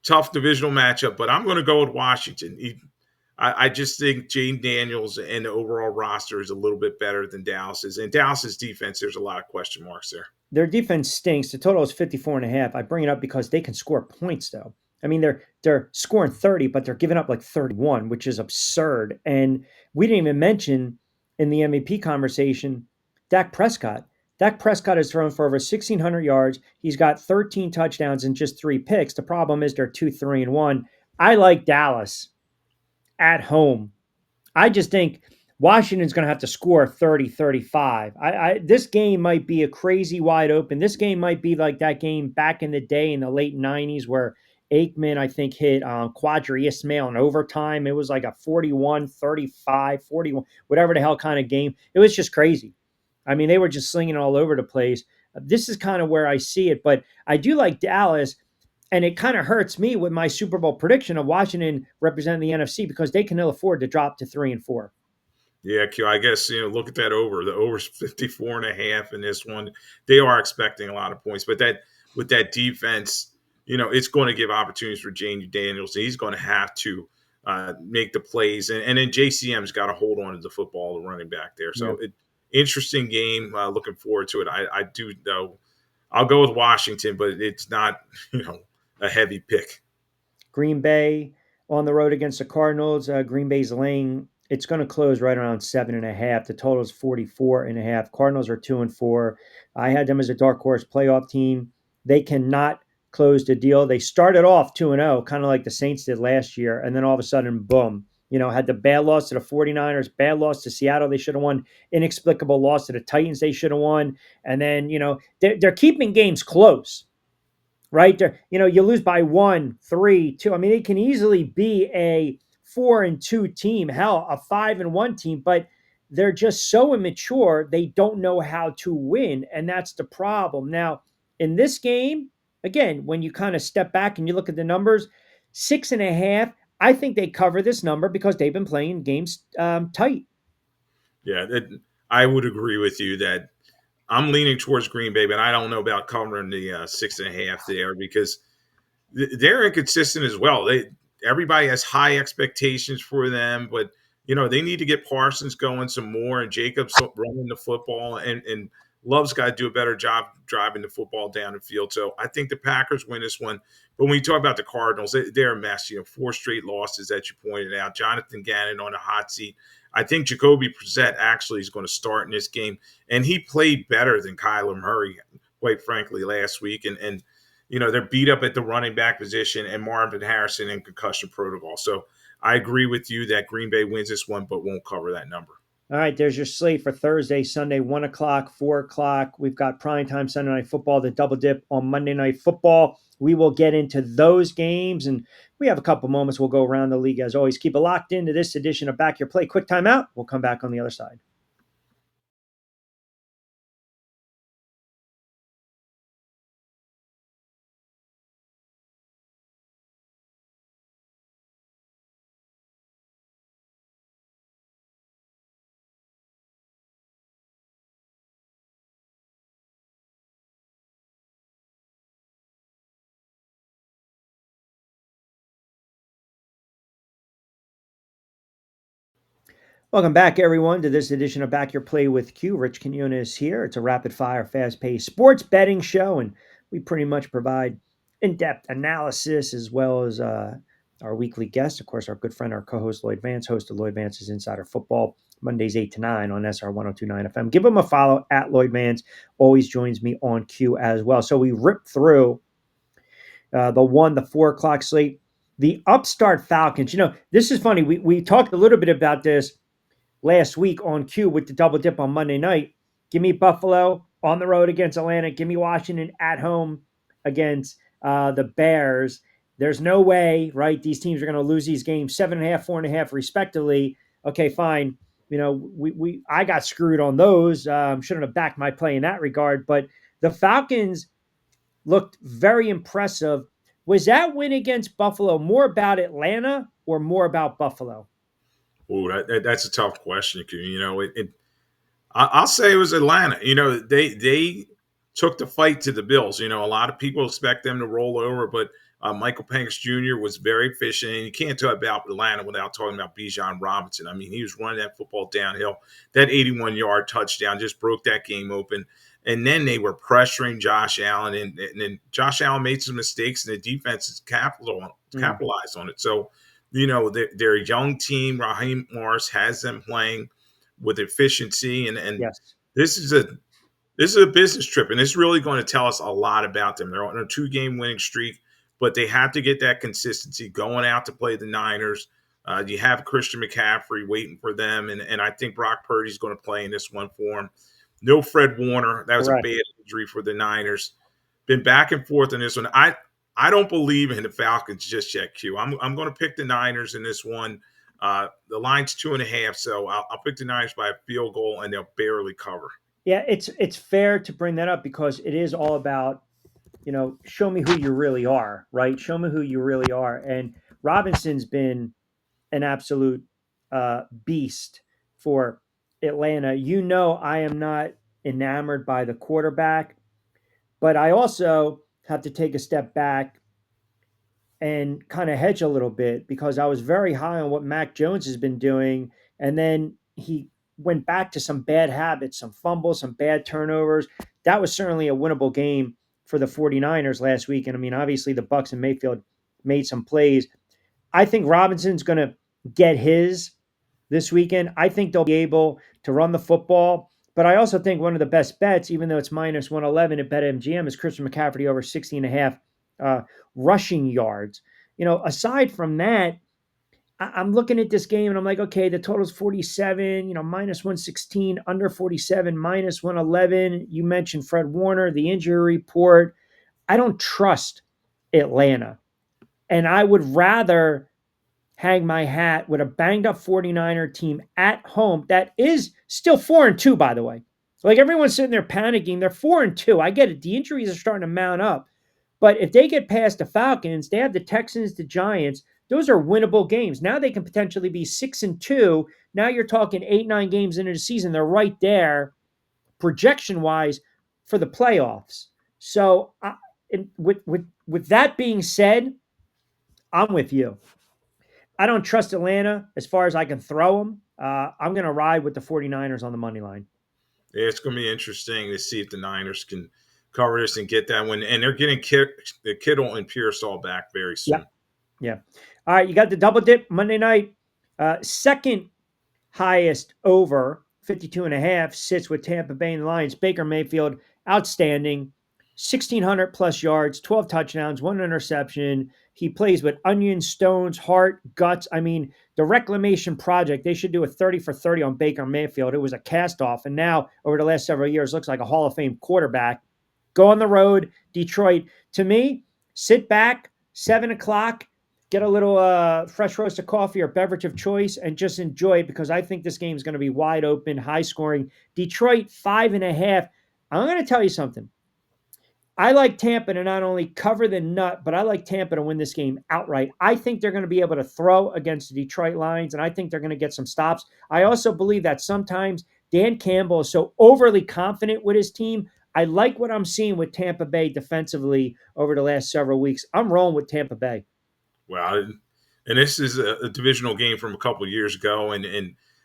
tough divisional matchup, but I'm going to go with Washington. I just think Jaden Daniels and the overall roster is a little bit better than Dallas's. And Dallas's defense, there's a lot of question marks there. Their defense stinks. The total is 54.5. I bring it up because they can score points, though. I mean, they're scoring 30, but they're giving up like 31, which is absurd. And we didn't even mention in the MVP conversation, Dak Prescott. Dak Prescott has thrown for over 1,600 yards. He's got 13 touchdowns and just 3 picks. The problem is they're 2-3-1. I like Dallas at home. I just think Washington's going to have to score 30, 35. This game might be a crazy wide open. This game might be like that game back in the day in the late 90s where Aikman, I think, hit Quadri Ismail in overtime. It was like a 41, 35, 41, whatever the hell kind of game. It was just crazy. I mean, they were just slinging all over the place. This is kind of where I see it, but I do like Dallas. And it kind of hurts me with my Super Bowl prediction of Washington representing the NFC because they can ill afford to drop to 3-4. Yeah, Q, I guess, look at that over. The over's 54.5 in this one. They are expecting a lot of points. But with that defense, it's going to give opportunities for Jaden Daniels. He's going to have to make the plays. And then JCM's got to hold on to the football, the running back there. So interesting game. Looking forward to it. I do, though. I'll go with Washington, but it's not, a heavy pick. Green Bay on the road against the Cardinals. Green Bay's laying. It's going to close right around 7.5. The total is 44.5. Cardinals are 2-4. I had them as a dark horse playoff team. They cannot close the deal. They started off 2-0, kind of like the Saints did last year, and then all of a sudden, boom. Had the bad loss to the 49ers, bad loss to Seattle, they should have won. Inexplicable loss to the Titans, they should have won. And then, they're keeping games close. Right? You lose by 1, 3, 2. I mean, it can easily be a 4-2 team, hell, a 5-1 team, but they're just so immature, they don't know how to win, and that's the problem. Now, in this game, again, when you kind of step back and you look at the numbers, 6.5, I think they cover this number because they've been playing games tight. Yeah, I would agree with you that I'm leaning towards Green Bay, but I don't know about covering the 6.5 there because they're inconsistent as well. Everybody has high expectations for them, but they need to get Parsons going some more and Jacobs running the football, and Love's got to do a better job driving the football down the field. So I think the Packers win this one. But when you talk about the Cardinals, they're a mess. 4 straight losses that you pointed out. Jonathan Gannon on the hot seat. I think Jacoby Brissett actually is going to start in this game, and he played better than Kyler Murray, quite frankly, last week. And they're beat up at the running back position and Marvin Harrison in concussion protocol. So I agree with you that Green Bay wins this one, but won't cover that number. All right, there's your slate for Thursday, Sunday, 1 o'clock, 4 o'clock. We've got primetime Sunday Night Football, the double dip on Monday Night Football. We will get into those games, and we have a couple moments. We'll go around the league as always. Keep it locked into this edition of Back Your Play. Quick timeout. We'll come back on the other side. Welcome back, everyone, to this edition of Back Your Play with Q. Rich Quiñones here. It's a rapid-fire, fast-paced sports betting show, and we pretty much provide in-depth analysis as well as our weekly guest, of course, our good friend, our co-host Lloyd Vance, host of Lloyd Vance's Insider Football, Mondays 8 to 9 on SR 1029 FM. Give him a follow at Lloyd Vance. Always joins me on Q as well. So we ripped through the 4 o'clock slate. The upstart Falcons. This is funny. We talked a little bit about this last week on Q with the double dip on Monday night. Give me Buffalo on the road against Atlanta. Give me Washington at home against the Bears. There's no way, right? These teams are going to lose these games 7.5, 4.5, respectively. Okay, fine. I got screwed on those. Shouldn't have backed my play in that regard. But the Falcons looked very impressive. Was that win against Buffalo more about Atlanta or more about Buffalo? Oh, that's a tough question. I'll say it was Atlanta. They took the fight to the Bills. A lot of people expect them to roll over, but Michael Penix Jr. was very efficient. And you can't talk about Atlanta without talking about Bijan Robinson. I mean, he was running that football downhill. That 81-yard touchdown just broke that game open. And then they were pressuring Josh Allen, and then Josh Allen made some mistakes, and the defense capitalized on it. So, they're a young team. Raheem Morris has them playing with efficiency, and Yes. this is a business trip, and it's really going to tell us a lot about them. They're on a 2-game winning streak, but they have to get that consistency going out to play the Niners. You have Christian McCaffrey waiting for them, and I think Brock Purdy's going to play in this one for him. No Fred Warner. That was Correct. a bad injury for the Niners. Been back and forth in this one. I don't believe in the Falcons just yet, Q. I'm going to pick the Niners in this one. The line's 2.5, so I'll pick the Niners by a field goal, and they'll barely cover. Yeah, it's fair to bring that up because it is all about, show me who you really are, right? Show me who you really are. And Robinson's been an absolute beast for Atlanta. I am not enamored by the quarterback, but I also have to take a step back and kind of hedge a little bit because I was very high on what Mac Jones has been doing. And then he went back to some bad habits, some fumbles, some bad turnovers. That was certainly a winnable game for the 49ers last week. And I mean, obviously the Bucs and Mayfield made some plays. I think Robinson's going to get his this weekend. I think they'll be able to run the football. But I also think one of the best bets, even though it's minus 111 at BetMGM, is Christian McCaffrey over 60.5 rushing yards. Aside from that, I'm looking at this game and I'm like, okay, the total's 47, minus 116, under 47, minus 111. You mentioned Fred Warner, the injury report. I don't trust Atlanta. And I would rather hang my hat with a banged up 49er team at home that is still 4-2, by the way. Like everyone's sitting there panicking. They're 4-2. I get it. The injuries are starting to mount up. But if they get past the Falcons, they have the Texans, the Giants. Those are winnable games. Now they can potentially be 6-2. Now you're talking 8-9 games into the season. They're right there, projection-wise, for the playoffs. So, with that being said, I'm with you. I don't trust Atlanta as far as I can throw them. I'm going to ride with the 49ers on the money line. Yeah, it's going to be interesting to see if the Niners can cover this and get that one. And they're getting Kittle and Pearsall back very soon. Yeah. All right, you got the double dip Monday night. Second highest over 52.5 sits with Tampa Bay and the Lions. Baker Mayfield, outstanding. 1,600 plus yards, 12 touchdowns, 1 interception. He plays with onions, stones, heart, guts. I mean, the reclamation project, they should do a 30 for 30 on Baker Mayfield. It was a cast off. And now, over the last several years, looks like a Hall of Fame quarterback. Go on the road, Detroit. To me, sit back, 7 o'clock, get a little fresh roasted coffee or beverage of choice and just enjoy it because I think this game is going to be wide open, high scoring. Detroit, 5.5. I'm going to tell you something. I like Tampa to not only cover the nut, but I like Tampa to win this game outright. I think they're going to be able to throw against the Detroit Lions, and I think they're going to get some stops. I also believe that sometimes Dan Campbell is so overly confident with his team. I like what I'm seeing with Tampa Bay defensively over the last several weeks. I'm rolling with Tampa Bay. Well, and this is a divisional game from a couple of years ago, and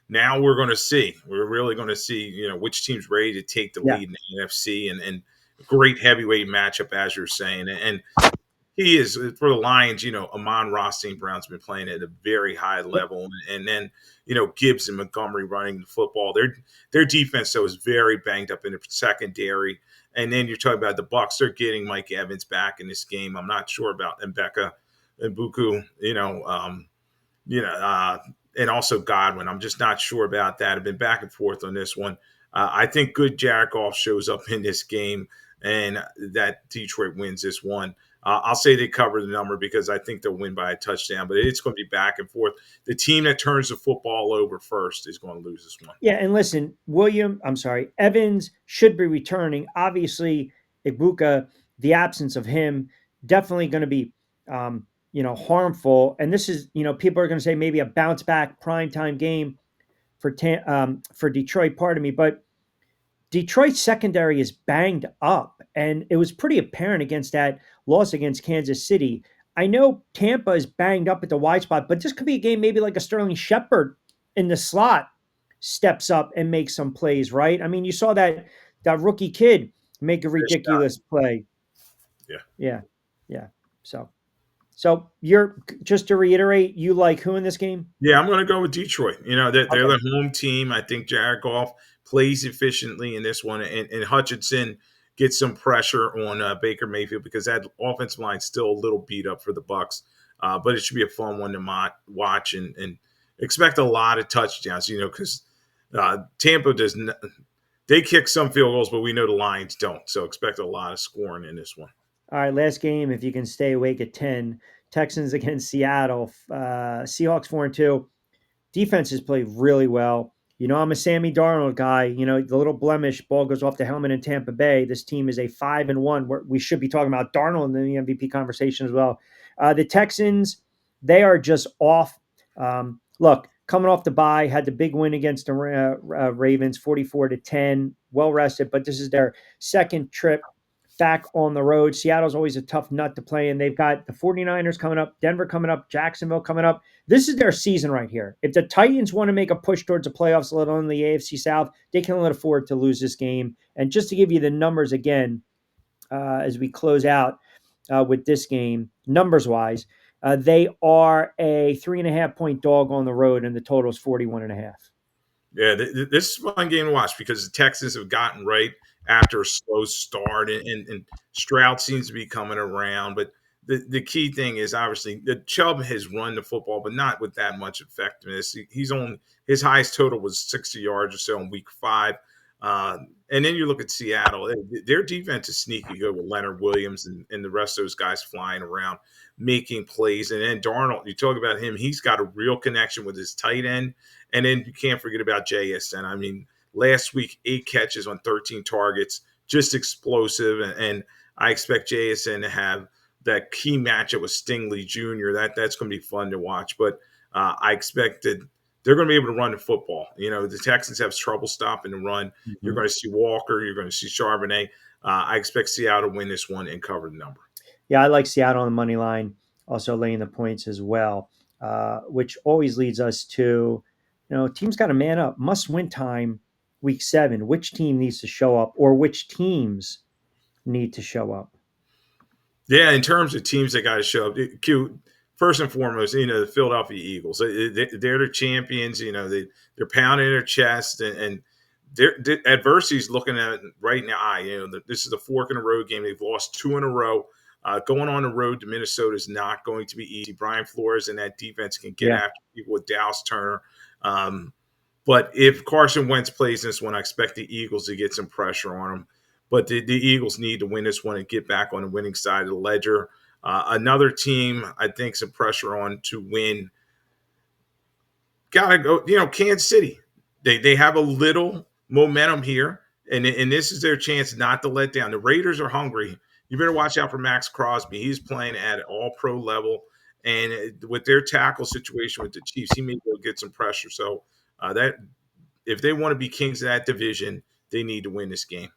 now we're going to see. We're really going to see, which team's ready to take the Yeah. lead in the NFC, and great heavyweight matchup, as you're saying. And he is for the Lions. Amon-Ra St. Brown's been playing at a very high level, and then Gibbs and Montgomery running the football. Their defense though is very banged up in the secondary. And then you're talking about the Bucs. They're getting Mike Evans back in this game. I'm not sure about Mbeka and Buku. And also Godwin. I'm just not sure about that. I've been back and forth on this one. I think good Jared Goff shows up in this game, and that Detroit wins this one. I'll say they cover the number because I think they'll win by a touchdown, but it's going to be back and forth. The team that turns the football over first is going to lose this one. Yeah, and listen, Evans should be returning. Obviously, Ibuka, the absence of him, definitely going to be, harmful. And this is, people are going to say maybe a bounce back primetime game for Detroit. Pardon me, but Detroit's secondary is banged up, and it was pretty apparent against that loss against Kansas City. I know Tampa is banged up at the wide spot, but this could be a game maybe like a Sterling Shepard in the slot steps up and makes some plays, right? I mean, you saw that rookie kid make a ridiculous play. Yeah. Yeah. Yeah. So you're, just to reiterate, you like who in this game? Yeah, I'm going to go with Detroit. They're the home team. I think Jared Goff plays efficiently in this one, and Hutchinson gets some pressure on Baker Mayfield because that offensive line is still a little beat up for the Bucs. But it should be a fun one to watch, and expect a lot of touchdowns. Because Tampa does not, they kick some field goals, but we know the Lions don't. So expect a lot of scoring in this one. All right, last game, if you can stay awake at 10, Texans against Seattle. Seahawks 4-2. Defenses play really well. I'm a Sammy Darnold guy. The little blemish, ball goes off the helmet in Tampa Bay. This team is a 5-1. We should be talking about Darnold in the MVP conversation as well. The Texans, they are just off. Look, coming off the bye, had the big win against the Ravens, 44-10, well rested, but this is their second trip back on the road. Seattle's always a tough nut to play in. They've got the 49ers coming up, Denver coming up, Jacksonville coming up. This is their season right here. If the Titans want to make a push towards the playoffs, let alone the AFC South, they can't afford to lose this game. And just to give you the numbers again, as we close out with this game, numbers-wise, they are a 3.5-point dog on the road, and the total is 41.5. Yeah, this is a fun game to watch because the Texans have gotten right after a slow start, and Stroud seems to be coming around. But the key thing is obviously that Chubb has run the football, but not with that much effectiveness. He's on his highest total was 60 yards or so in week 5. And then you look at Seattle, their defense is sneaky good with Leonard Williams and the rest of those guys flying around, making plays. And then Darnold, you talk about him, he's got a real connection with his tight end. And then you can't forget about JSN. I mean, last week, 8 catches on 13 targets, just explosive. And I expect JSN to have that key matchup with Stingley Jr. That's going to be fun to watch. But I expect that they're going to be able to run the football. The Texans have trouble stopping the run. Mm-hmm. You're going to see Walker. You're going to see Charbonnet. I expect Seattle to win this one and cover the number. Yeah, I like Seattle on the money line, also laying the points as well, which always leads us to, teams got to man up. Must-win time, week 7. Which team needs to show up, or which teams need to show up? Yeah, in terms of teams that got to show up, first and foremost, the Philadelphia Eagles. They're the champions. They're pounding their chest, and their adversity is looking at it right in the eye. This is the fork in the road game. They've lost 2 in a row. Going on the road to Minnesota is not going to be easy. Brian Flores and that defense can get after people with Dallas Turner. But if Carson Wentz plays this one, I expect the Eagles to get some pressure on them. But the Eagles need to win this one and get back on the winning side of the ledger. Another team, I think, some pressure on to win. Gotta go, Kansas City. They have a little momentum here, and this is their chance not to let down. The Raiders are hungry. You better watch out for Max Crosby. He's playing at all-pro level, and with their tackle situation with the Chiefs, he may be able to get some pressure. So that if they want to be kings of that division, they need to win this game.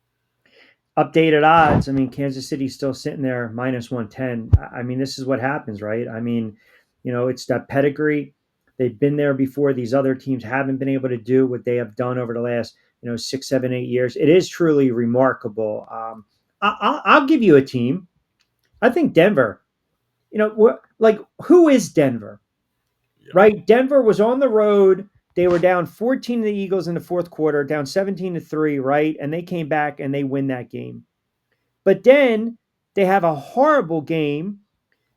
Updated odds. I mean, Kansas City's still sitting there minus 110. I mean, this is what happens, right? I mean, it's that pedigree. They've been there before. These other teams haven't been able to do what they have done over the last 6, 7, 8 years. It is truly remarkable. I'll give you a team. I think Denver. Like, who is Denver? Yeah. Right? Denver was on the road. They were down 14 to the Eagles in the fourth quarter, down 17-3, right? And they came back and they win that game. But then they have a horrible game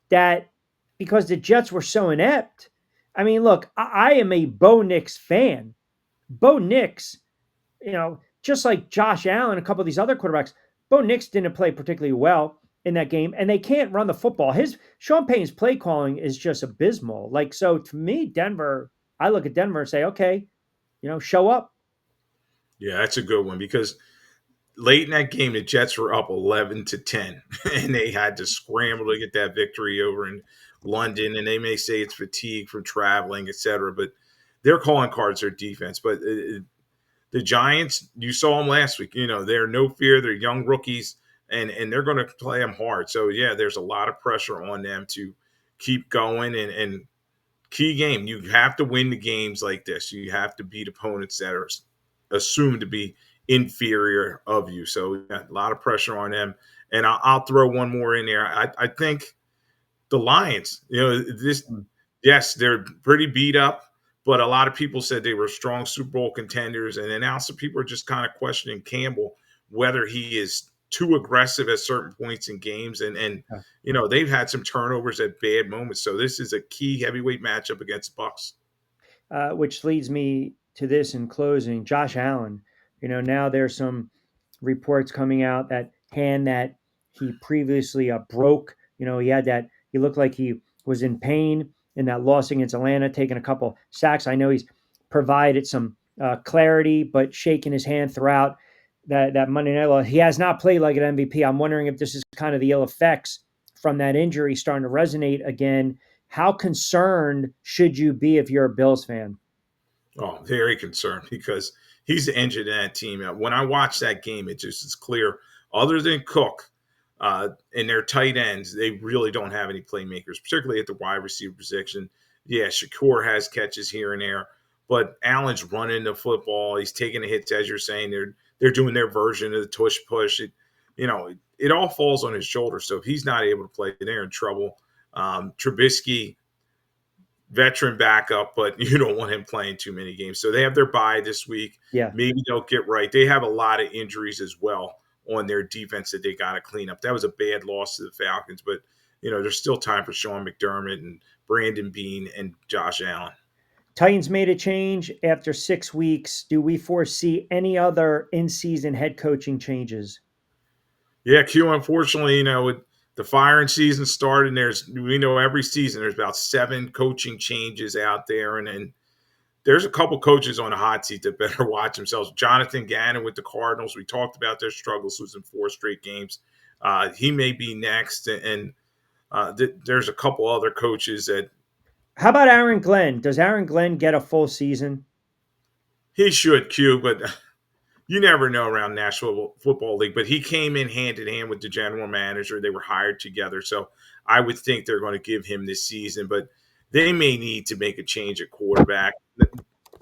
that, because the Jets were so inept. I mean, look, I am a Bo Nix fan. Bo Nix, just like Josh Allen, a couple of these other quarterbacks, Bo Nix didn't play particularly well in that game, and they can't run the football. Sean Payton's play calling is just abysmal. Like, so to me, Denver, I look at Denver and say, okay, show up. Yeah, that's a good one because late in that game, the Jets were up 11-10, and they had to scramble to get that victory over in London. And they may say it's fatigue from traveling, etc., but their calling cards are defense. But the Giants, you saw them last week. They're no fear. They're young rookies, and they're going to play them hard. So, yeah, there's a lot of pressure on them to keep going. And key game, you have to win the games like this. You have to beat opponents that are assumed to be inferior of you. So, yeah, a lot of pressure on them. And I'll throw one more in there. I think the Lions, yes, they're pretty beat up. But a lot of people said they were strong Super Bowl contenders. And then also people are just kind of questioning Campbell, whether he is too aggressive at certain points in games. And they've had some turnovers at bad moments. So this is a key heavyweight matchup against Bucks. Which leads me to this in closing. Josh Allen, now there's some reports coming out that hand that he previously broke. He looked like he was in pain in that loss against Atlanta, taking a couple sacks. I know he's provided some clarity, but shaking his hand throughout that Monday night loss. He has not played like an MVP. I'm wondering if this is kind of the ill effects from that injury starting to resonate again. How concerned should you be if you're a Bills fan? Oh, very concerned because he's the engine in that team. When I watch that game, it just is clear. Other than Cook and their tight ends, they really don't have any playmakers, particularly at the wide receiver position. Yeah, Shakur has catches here and there, but Allen's running the football. He's taking the hits, as you're saying. They're doing their version of the tush push. It all falls on his shoulders. So if he's not able to play, they're in trouble. Trubisky, veteran backup, but you don't want him playing too many games. So they have their bye this week. Yeah. Maybe they'll get right. They have a lot of injuries as well on their defense that they got to clean up. That was a bad loss to the Falcons, but there's still time for Sean McDermott and Brandon Beane and Josh Allen. Titans made a change after 6 weeks. Do we foresee any other in-season head coaching changes? Yeah, Q, unfortunately, the firing season started, and every season there's about 7 coaching changes out there, and there's a couple coaches on the hot seat that better watch themselves. Jonathan Gannon with the Cardinals, we talked about their struggles losing 4 straight games. He may be next, and there's a couple other coaches that. How about Aaron Glenn? Does Aaron Glenn get a full season? He should, Q, but you never know around National Football League. But he came in hand in hand with the general manager. They were hired together. So I would think they're going to give him this season. But they may need to make a change at quarterback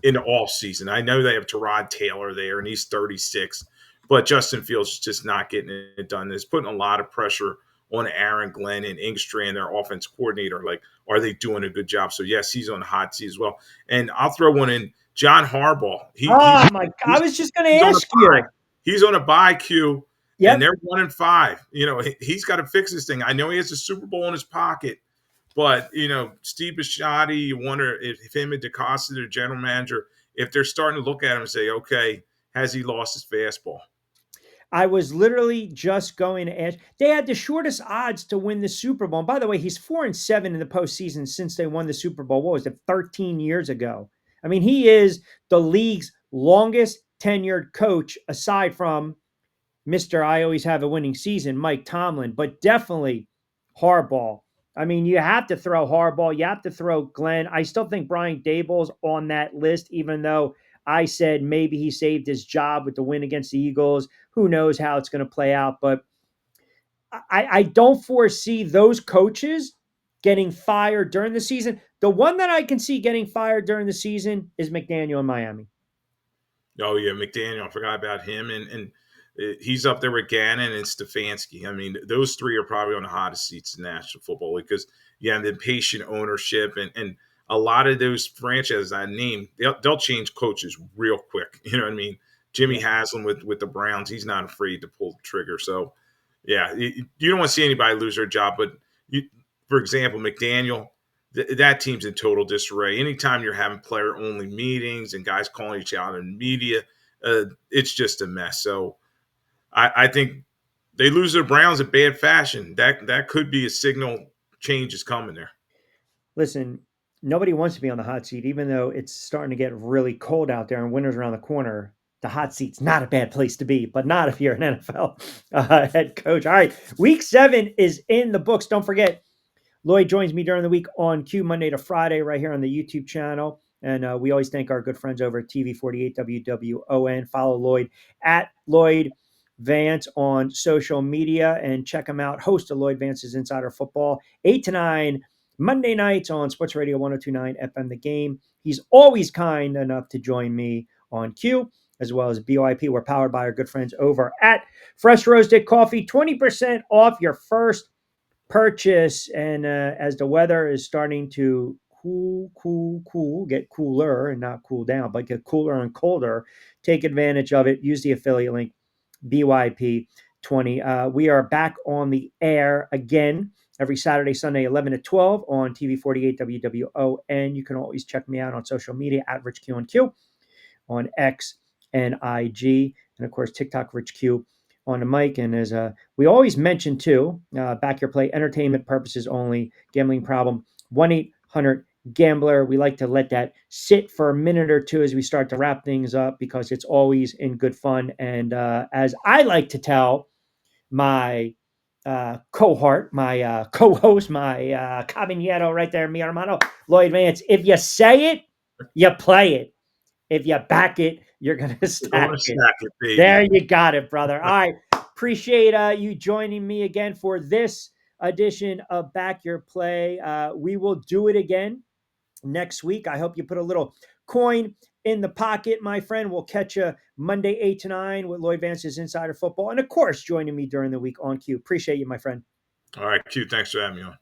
in the off season. I know they have Tyrod Taylor there, and he's 36. But Justin Fields is just not getting it done. It's putting a lot of pressure on Aaron Glenn and Ingstrand, their offense coordinator. Like, are they doing a good job? So, yes, he's on the hot seat as well. And I'll throw one in. John Harbaugh. My God. I was just going to ask you. He's on a bye, Q, Yep. And they're 1-5. He's got to fix this thing. I know he has a Super Bowl in his pocket, but, Steve Bisciotti, you wonder if him and DeCosta, their general manager, if they're starting to look at him and say, okay, has he lost his fastball? I was literally just going to ask. They had the shortest odds to win the Super Bowl. And by the way, he's 4-7 in the postseason since they won the Super Bowl. What was it, 13 years ago? I mean, he is the league's longest tenured coach, aside from Mr. I always have a winning season, Mike Tomlin, but definitely Harbaugh. I mean, you have to throw Harbaugh. You have to throw Glenn. I still think Brian Daboll's on that list, even though I said maybe he saved his job with the win against the Eagles. Who knows how it's going to play out? But I don't foresee those coaches getting fired during the season. The one that I can see getting fired during the season is McDaniel in Miami. Oh yeah, McDaniel. I forgot about him, and he's up there with Gannon and Stefanski. I mean, those three are probably on the hottest seats in National Football League because you have the impatient ownership and a lot of those franchises I named, they'll change coaches real quick. You know what I mean? Jimmy Haslam with the Browns, he's not afraid to pull the trigger. So, yeah, you don't want to see anybody lose their job. But, for example, McDaniel, that team's in total disarray. Anytime you're having player-only meetings and guys calling each other in media, it's just a mess. So I think they lose their Browns in bad fashion. That could be a signal change is coming there. Listen, nobody wants to be on the hot seat, even though it's starting to get really cold out there and winter's around the corner. The hot seat's not a bad place to be, but not if you're an NFL head coach. All right, week 7 is in the books. Don't forget, Lloyd joins me during the week on Q Monday to Friday right here on the YouTube channel. And we always thank our good friends over at TV48 WWON. Follow Lloyd at Lloyd Vance on social media and check him out. Host of Lloyd Vance's Insider Football, 8 to 9 Monday nights on Sports Radio 1029 FM The Game. He's always kind enough to join me on Q, as well as BYP. We're powered by our good friends over at Fresh Roasted Coffee. 20% off your first purchase. And as the weather is starting to get cooler and not cool down, but get cooler and colder, take advantage of it. Use the affiliate link BYP20. We are back on the air again every Saturday, Sunday, 11 to 12 on TV48 WWON. You can always check me out on social media at RichQNQ on X and IG, and of course TikTok RichQ on the mic. And as we always mention too, back your play, entertainment purposes only. Gambling problem, 1-800-GAMBLER. We like to let that sit for a minute or two as we start to wrap things up because it's always in good fun. And as I like to tell my cohort, my co-host, my caballero right there, mi hermano, Lloyd Vance, if you say it, you play it. If you back it, you're going to stack it. Baby. There you got it, brother. All right. Appreciate you joining me again for this edition of Back Your Play. We will do it again next week. I hope you put a little coin in the pocket, my friend. We'll catch you Monday, 8 to 9 with Lloyd Vance's Insider Football. And, of course, joining me during the week on Q. Appreciate you, my friend. All right, Q. Thanks for having me on.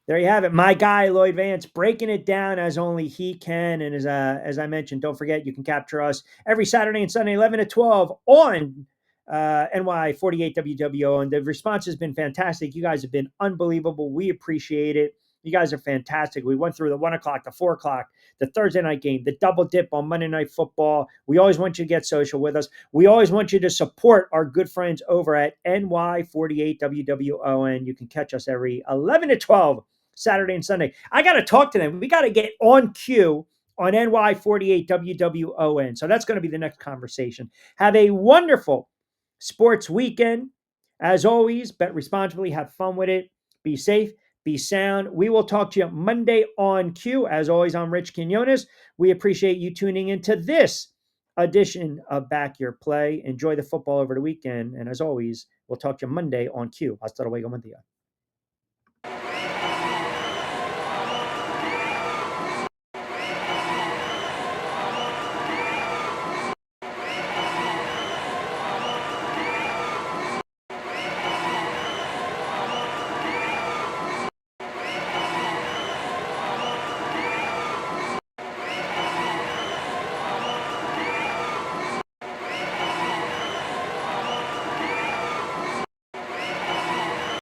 There you have it. My guy, Lloyd Vance, breaking it down as only he can. And as I mentioned, don't forget, you can capture us every Saturday and Sunday, 11 to 12 on NY48 WWO. And the response has been fantastic. You guys have been unbelievable. We appreciate it. You guys are fantastic. We went through the 1 o'clock, the 4 o'clock, the Thursday night game, the double dip on Monday Night Football. We always want you to get social with us. We always want you to support our good friends over at NY48 WWON. You can catch us every 11 to 12 Saturday and Sunday. I got to talk to them. We got to get on Q on NY48 WWON. So that's going to be the next conversation. Have a wonderful sports weekend. As always, bet responsibly, have fun with it. Be safe, be sound. We will talk to you Monday on Q. As always, I'm Rich Quiñones. We appreciate you tuning into this edition of Back Your Play. Enjoy the football over the weekend. And as always, we'll talk to you Monday on Q. Hasta luego, buen día.